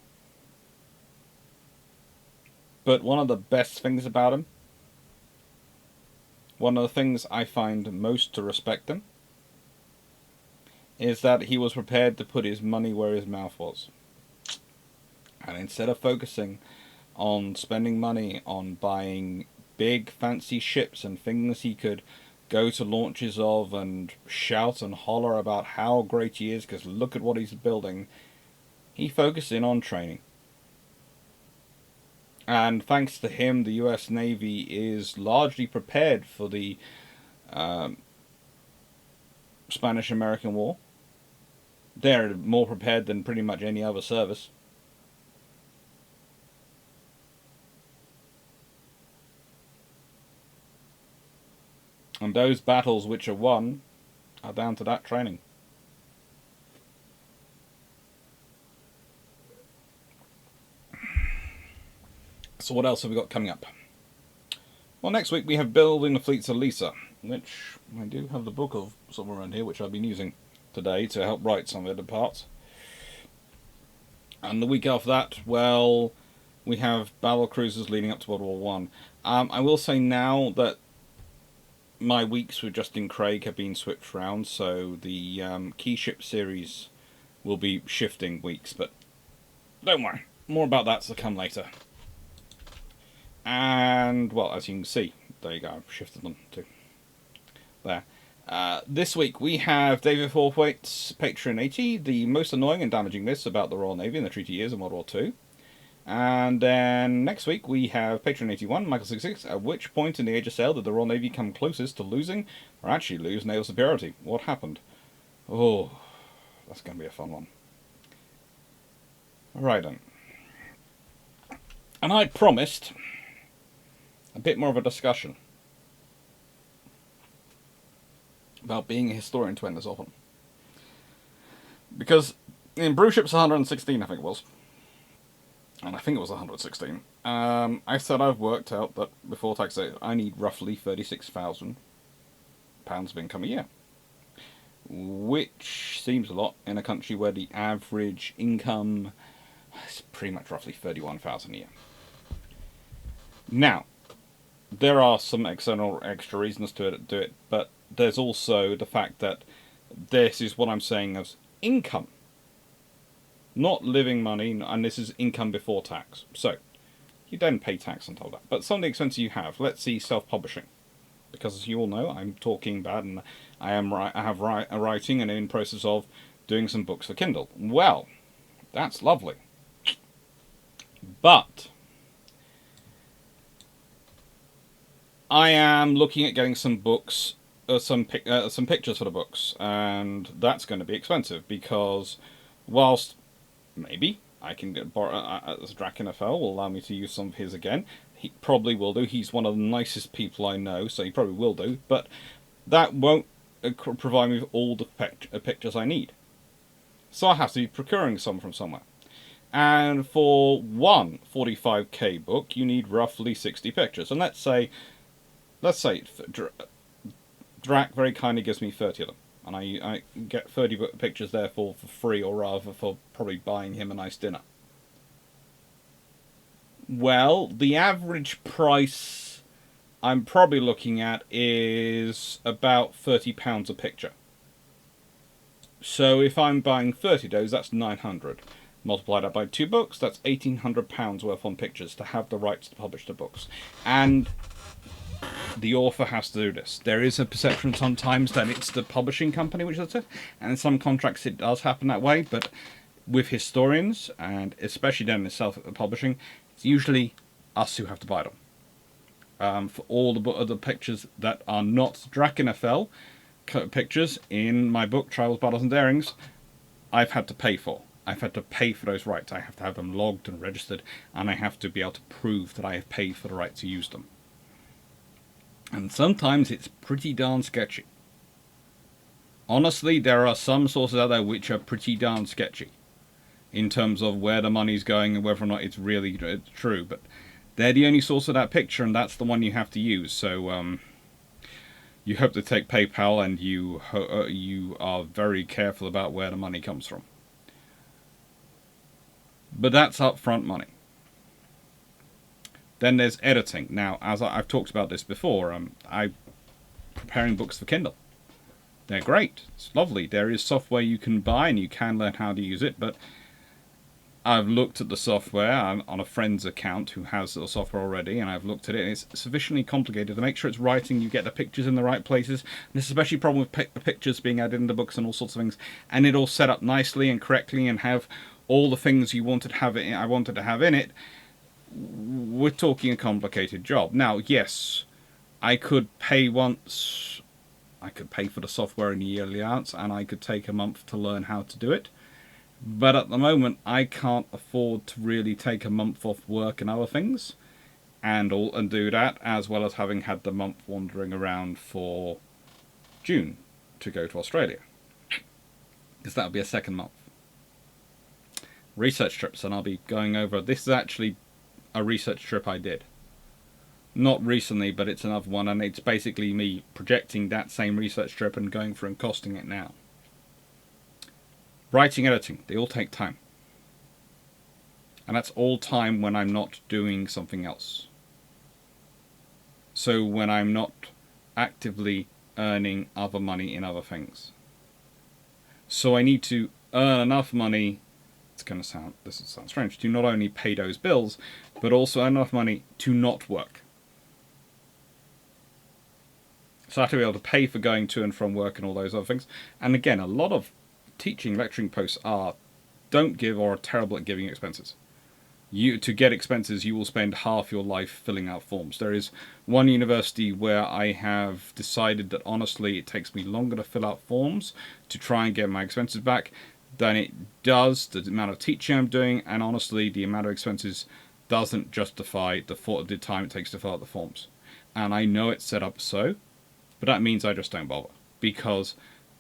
But one of the best things about him, one of the things I find most to respect him, is that he was prepared to put his money where his mouth was. And instead of focusing on spending money on buying big fancy ships and things he could go to launches of and shout and holler about how great he is because look at what he's building, he focused in on training. And thanks to him, the US Navy is largely prepared for the Spanish-American War. They're more prepared than pretty much any other service. And those battles which are won are down to that training. So what else have we got coming up? Well, next week we have Building the Fleets of Lisa, which I do have the book of somewhere around here, which I've been using today to help write some of the parts. And the week after that, well, we have battle cruisers leading up to World War One. I will say now that my weeks with Justin Craig have been switched around, so the key ship series will be shifting weeks, but don't worry, more about that to come later. And, well, as you can see, there you go, I've shifted them to there. This week we have David Forthwaite's Patreon 80, the most annoying and damaging myths about the Royal Navy in the treaty years in World War II. And then next week we have Patreon 81, Michael 66, at which point in the Age of Sail did the Royal Navy come closest to losing, or actually lose, naval superiority? What happened? Oh, that's going to be a fun one. Alright then. And I promised a bit more of a discussion about being a historian to end this often. Because in Brew Ships 116, I think it was, and I think it was 116, I said I've worked out that before taxation I need roughly £36,000 of income a year. Which seems a lot in a country where the average income is pretty much roughly £31,000 a year. Now, there are some external extra reasons to do it, but there's also the fact that this is what I'm saying as income. Not living money, and this is income before tax. So, you don't pay tax on top of that. But some of the expenses you have, let's see self-publishing. Because as you all know, I'm talking about, and I have writing and in process of doing some books for Kindle. Well, that's lovely. But I am looking at getting some books, some pictures for the books, and that's going to be expensive because whilst maybe I can borrow Drac NFL will allow me to use some of his again. He probably will do. He's one of the nicest people I know, so he probably will do. But that won't provide me with all the pictures I need. So I have to be procuring some from somewhere. And for one 45k book, you need roughly 60 pictures. And let's say Drac very kindly gives me 30 of them. And I get 30 pictures therefore for free, or rather for probably buying him a nice dinner. Well, the average price I'm probably looking at is about £30 a picture. So if I'm buying 30 of those, that's 900. Multiply that by 2 books, that's £1,800 worth on pictures to have the rights to publish the books. And the author has to do this. There is a perception sometimes that it's the publishing company which does it, and in some contracts it does happen that way, but with historians, and especially then in self-publishing, it's usually us who have to buy them. For all the pictures that are not Drac NFL pictures in my book, Trials, Battles and Darings, I've had to pay for. I've had to pay for those rights. I have to have them logged and registered, and I have to be able to prove that I have paid for the right to use them. And sometimes it's pretty darn sketchy. Honestly, there are some sources out there which are pretty darn sketchy in terms of where the money's going and whether or not it's really true. But they're the only source of that picture, and that's the one you have to use. So you hope to take PayPal, and you are very careful about where the money comes from. But that's upfront money. Then there's editing. Now, as I've talked about this before, I'm preparing books for Kindle. They're great. It's lovely. There is software you can buy and you can learn how to use it, but I've looked at the software on a friend's account who has the software already, and I've looked at it, and it's sufficiently complicated to make sure it's writing, you get the pictures in the right places. And this is especially a problem with pictures being added into books and all sorts of things, and it all set up nicely and correctly and have all the things you wanted to have it in, I wanted to have in it. We're talking a complicated job. Now, yes, I could pay once. I could pay for the software in a yearly allowance, and I could take a month to learn how to do it. But at the moment, I can't afford to really take a month off work and other things, and do that, as well as having had the month wandering around for June to go to Australia, because that would be a second month. Research trips, and I'll be going over. This is actually a research trip I did. Not recently, but it's another one, and it's basically me projecting that same research trip and going through and costing it now. Writing, editing, they all take time. And that's all time when I'm not doing something else. So when I'm not actively earning other money in other things. So I need to earn enough money, this will sound strange, to not only pay those bills, but also earn enough money to not work. So I have to be able to pay for going to and from work and all those other things. And again, a lot of teaching, lecturing posts don't give or are terrible at giving expenses. To get expenses, you will spend half your life filling out forms. There is one university where I have decided that honestly it takes me longer to fill out forms to try and get my expenses back than it does the amount of teaching I'm doing, and honestly the amount of expenses doesn't justify the time it takes to fill out the forms. And I know it's set up so, but that means I just don't bother, because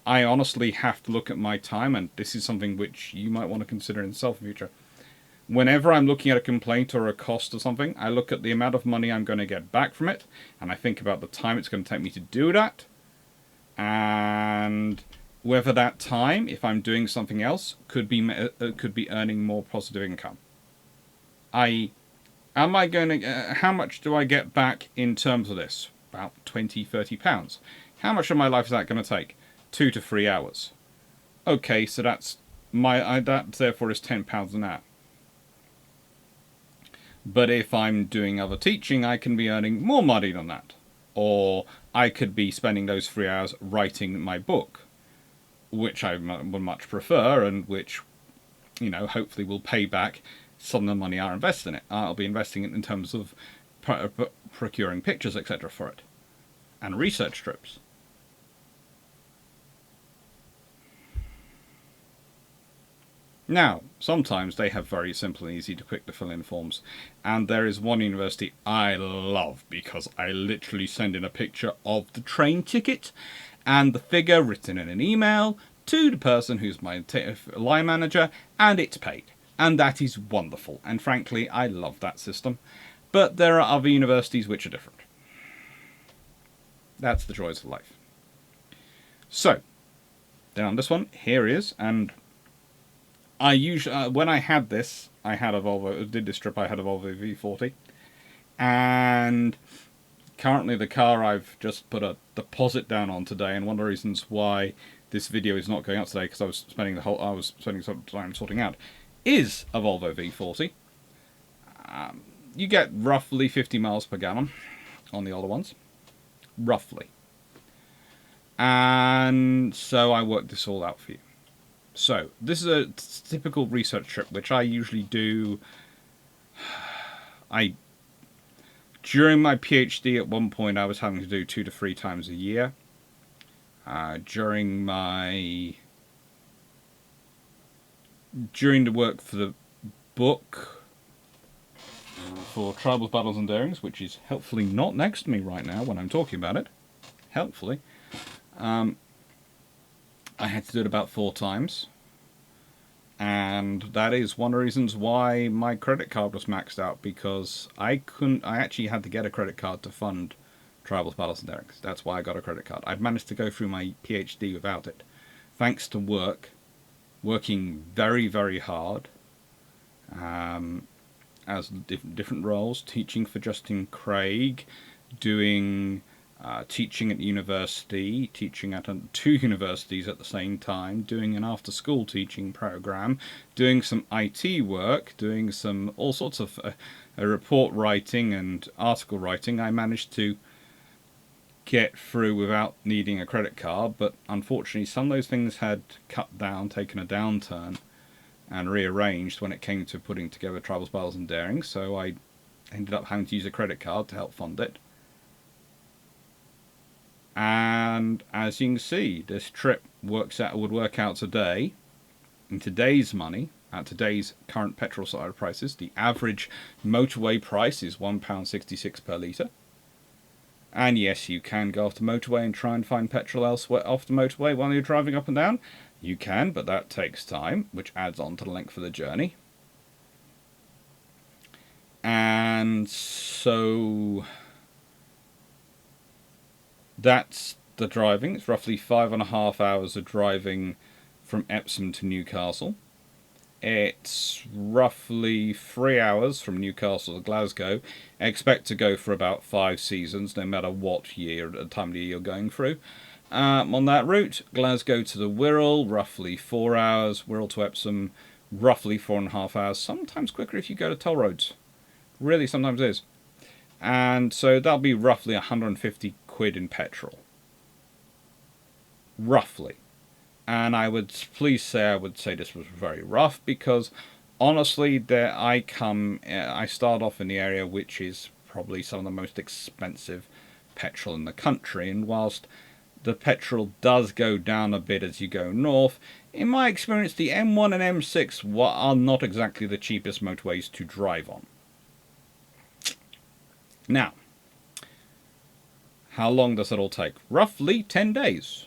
I honestly have to look at my time, and this is something which you might want to consider in the future. Whenever I'm looking at a complaint or a cost or something, I look at the amount of money I'm going to get back from it, and I think about the time it's going to take me to do that, and whether that time, if I'm doing something else, could be earning more positive income. How much do I get back in terms of this? About £20-30. How much of my life is that going to take? 2 to 3 hours. Okay, so that therefore is £10 an hour. But if I'm doing other teaching, I can be earning more money than that. Or I could be spending those 3 hours writing my book, which I would much prefer, and which, hopefully will pay back some of the money I invest in it. I'll be investing it in terms of procuring pictures, etc. for it. And research trips. Now, sometimes they have very simple and easy to quick to fill in forms, and there is one university I love because I literally send in a picture of the train ticket and the figure written in an email to the person who's my line manager, and it's paid. And that is wonderful, and frankly I love that system. But there are other universities which are different. That's the joys of life. So, then on this one, here is, and I usually, when I had this, I had a Volvo, did this trip, I had a Volvo V40, and currently the car I've just put a deposit down on today, and one of the reasons why this video is not going up today, because I was spending some time sorting out, is a Volvo V40. You get roughly 50 miles per gallon on the older ones, roughly. And so I worked this all out for you. So, this is a typical research trip, which I usually do. During my PhD at one point, I was having to do 2 to 3 times a year. During the work for the book for Tribals, Battles and Darings, which is helpfully not next to me right now when I'm talking about it, helpfully, I had to do it about 4 times, and that is one of the reasons why my credit card was maxed out, because I actually had to get a credit card to fund Tribals, Battles and Darings. That's why I got a credit card. I'd managed to go through my PhD without it, thanks to working very, very hard, as different roles, teaching for Justin Craig, doing teaching at university, teaching at 2 universities at the same time, doing an after-school teaching program, doing some IT work, doing some all sorts of report writing and article writing. I managed to get through without needing a credit card, but unfortunately some of those things had cut down, taken a downturn, and rearranged when it came to putting together Tribals, Battles and Darings, so I ended up having to use a credit card to help fund it. And as you can see, this trip would work out today, in today's money, at today's current petrol side prices. The average motorway price is £1.66 per litre. And yes, you can go off the motorway and try and find petrol elsewhere off the motorway while you're driving up and down. You can, but that takes time, which adds on to the length of the journey. And so that's the driving. It's roughly 5.5 hours of driving from Epsom to Newcastle. It's roughly 3 hours from Newcastle to Glasgow. I expect to go for about 5 seasons, no matter what year, time of the year you're going through. On that route, Glasgow to the Wirral, roughly 4 hours. Wirral to Epsom, roughly 4.5 hours. Sometimes quicker if you go to toll roads. Really, sometimes is. And so that'll be roughly 150 quid in petrol. Roughly. And I would say this was very rough, because honestly, I start off in the area which is probably some of the most expensive petrol in the country, and whilst the petrol does go down a bit as you go north, in my experience the M1 and M6 are not exactly the cheapest motorways to drive on. Now, how long does it all take? Roughly 10 days.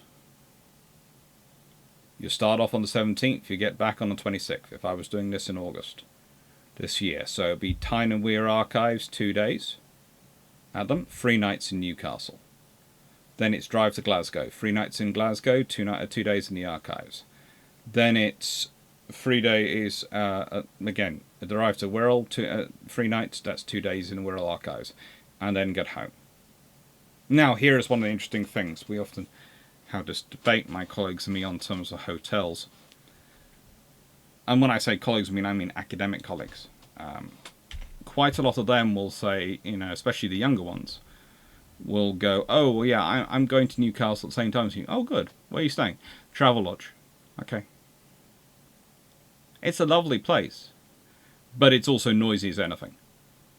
You start off on the 17th, you get back on the 26th, if I was doing this in August this year. So it'd be Tyne and Wear Archives, 2 days. At them, 3 nights in Newcastle. Then it's drive to Glasgow, 3 nights in Glasgow, 2 days in the archives. Then it's 3 days, again, drive to Wirral, 3 nights, that's 2 days in the Wirral archives. And then get home. Now, here is one of the interesting things. We often have this debate, my colleagues and me, on terms of hotels. And when I say colleagues, I mean academic colleagues. Quite a lot of them will say, especially the younger ones, will go, oh, well, yeah, I'm going to Newcastle at the same time as you. Oh, good. Where are you staying? Travelodge. Okay. It's a lovely place, but it's also noisy as anything.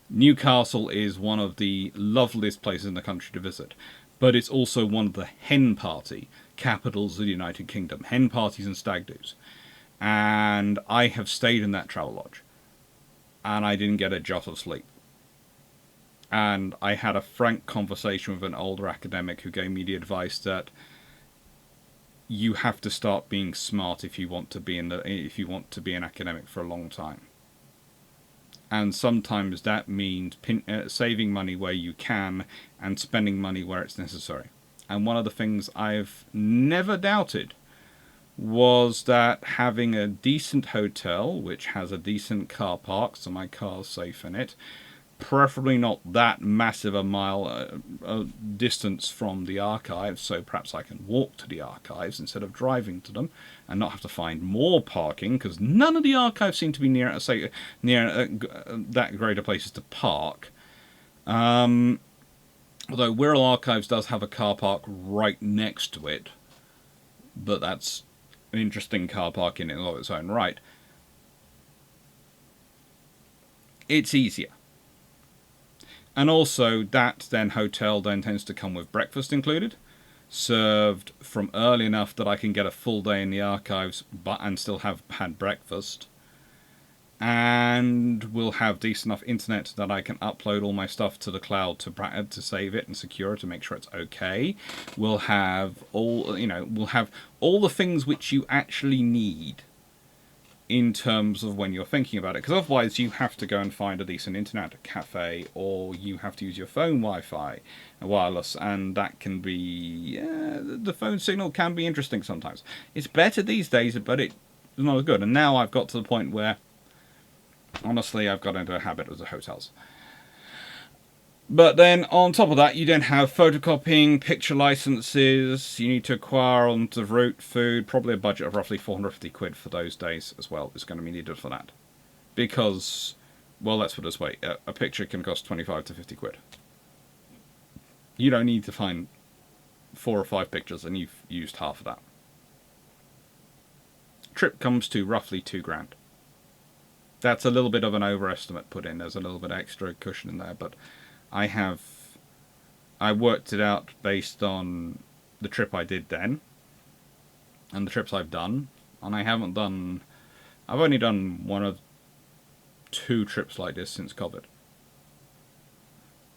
Newcastle is one of the loveliest places in the country to visit, but it's also one of the hen party capitals of the United Kingdom. Hen parties and stag do's. And I have stayed in that Travelodge, and I didn't get a jot of sleep. And I had a frank conversation with an older academic who gave me the advice that you have to start being smart if you want to be an academic for a long time. And sometimes that means saving money where you can and spending money where it's necessary. And one of the things I've never doubted was that having a decent hotel, which has a decent car park, so my car's safe in it, preferably not that massive a mile distance from the archives, so perhaps I can walk to the archives instead of driving to them and not have to find more parking, because none of the archives seem to be near that great a places to park. Although Wirral Archives does have a car park right next to it, but that's an interesting car park in and of its own right. It's easier. And also, that hotel tends to come with breakfast included, served from early enough that I can get a full day in the archives and still have had breakfast. And we'll have decent enough internet that I can upload all my stuff to the cloud to save it and secure it to make sure it's okay. We'll have all the things which you actually need in terms of when you're thinking about it, because otherwise you have to go and find a decent internet cafe, or you have to use your phone Wi-Fi wireless, and that can be the phone signal can be interesting sometimes. It's better these days, but it's not as good. And now I've got to the point where honestly I've got into a habit of the hotels. But then on top of that, you then have photocopying, picture licenses. You need to acquire on the route, food, probably a budget of roughly 450 quid for those days as well is going to be needed for that. Because, well, let's put it this way, a picture can cost 25 to 50 quid. You don't need to find 4 or 5 pictures and you've used half of that. Trip comes to roughly £2,000. That's a little bit of an overestimate put in. There's a little bit extra cushion in there, but I worked it out based on the trip I did then and the trips I've done, and I've only done 1 or 2 trips like this since COVID.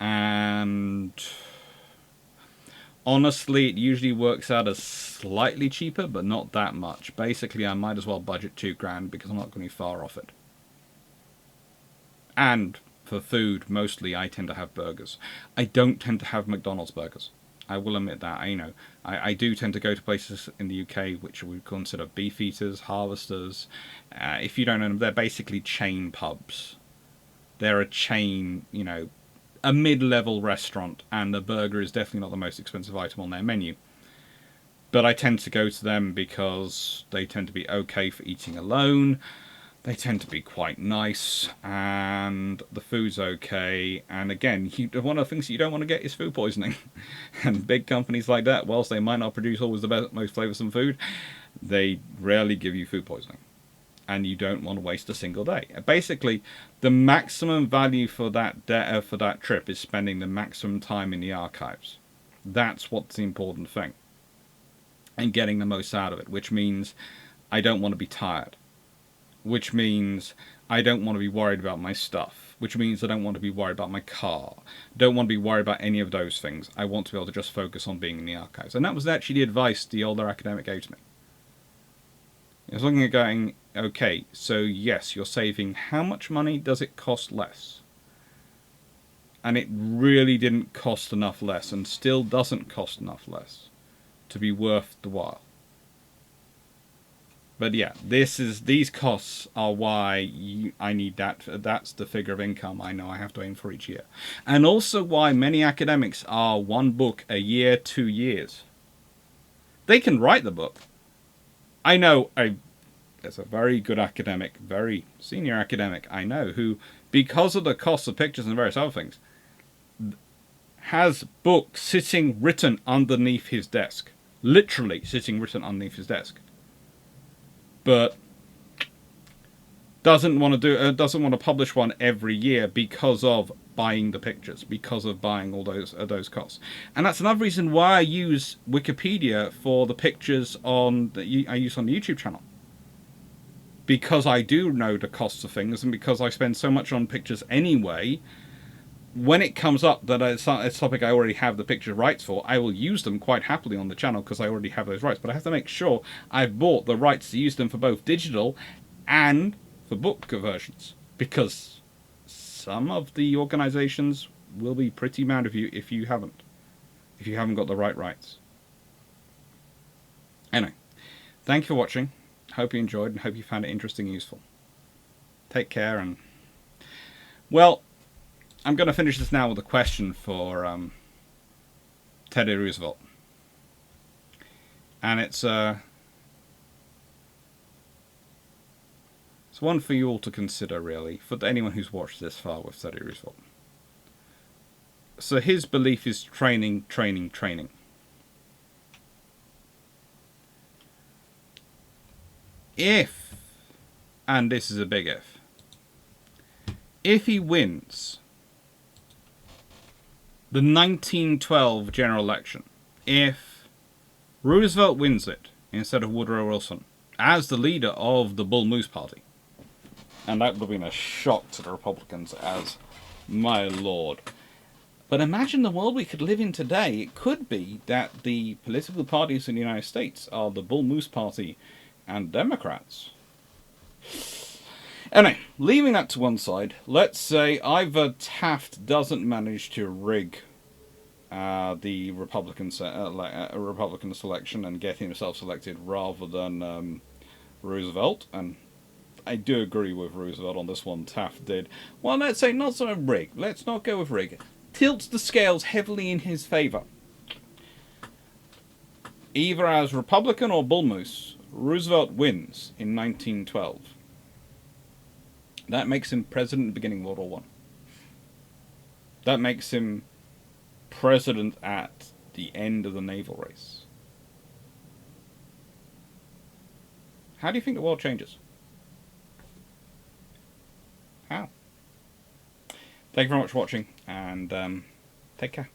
And honestly, it usually works out as slightly cheaper, but not that much. Basically, I might as well budget £2,000 because I'm not going to be far off it. And for food, mostly I tend to have burgers. I don't tend to have McDonald's burgers. I will admit that. I do tend to go to places in the UK which we consider beef eaters, harvesters. If you don't know them, they're basically chain pubs. They're a chain, a mid-level restaurant, and the burger is definitely not the most expensive item on their menu. But I tend to go to them because they tend to be okay for eating alone. They tend to be quite nice, and the food's okay. And again, one of the things you don't want to get is food poisoning. And big companies like that, whilst they might not produce always the best, most flavoursome food, they rarely give you food poisoning. And you don't want to waste a single day. Basically, the maximum value for that trip is spending the maximum time in the archives. That's what's the important thing. And getting the most out of it, which means I don't want to be tired. Which means I don't want to be worried about my stuff. Which means I don't want to be worried about my car. Don't want to be worried about any of those things. I want to be able to just focus on being in the archives. And that was actually the advice the older academic gave to me. I was looking at going, okay, so yes, you're saving. How much money does it cost less? And it really didn't cost enough less, and still doesn't cost enough less to be worth the while. But yeah, these costs are why I need that. That's the figure of income I know I have to aim for each year. And also why many academics are one book a year, 2 years. They can write the book. I know there's a very good academic, very senior academic I know, who, because of the cost of pictures and various other things, has books sitting written underneath his desk. Literally sitting written underneath his desk. But doesn't want to publish one every year because of buying the pictures, because of buying all those costs. And that's another reason why I use Wikipedia for the pictures I use on the YouTube channel. Because I do know the costs of things, and because I spend so much on pictures anyway, when it comes up that it's a topic I already have the picture rights for, I will use them quite happily on the channel because I already have those rights. But I have to make sure I've bought the rights to use them for both digital and for book versions, because some of the organizations will be pretty mad at you if you haven't got the right rights. Anyway, thank you for watching. Hope you enjoyed and hope you found it interesting and useful. Take care, and well, I'm going to finish this now with a question for Theodore Roosevelt. And it's one for you all to consider, really, for anyone who's watched this far with Theodore Roosevelt. So his belief is training, training, training. If, and this is a big if he wins the 1912 general election, if Roosevelt wins it instead of Woodrow Wilson as the leader of the Bull Moose Party, and that would have been a shock to the Republicans, as my lord. But imagine the world we could live in today. It could be that the political parties in the United States are the Bull Moose Party and Democrats. Anyway, leaving that to one side, let's say either Taft doesn't manage to rig the Republican selection and get himself selected rather than Roosevelt, and I do agree with Roosevelt on this one. Taft did, well, let's say not so rig. Let's not go with rig. Tilts the scales heavily in his favour. Either as Republican or Bull Moose, Roosevelt wins in 1912. That makes him president at the beginning of World War I. That makes him president at the end of the naval race. How do you think the world changes? How? Thank you very much for watching, and take care.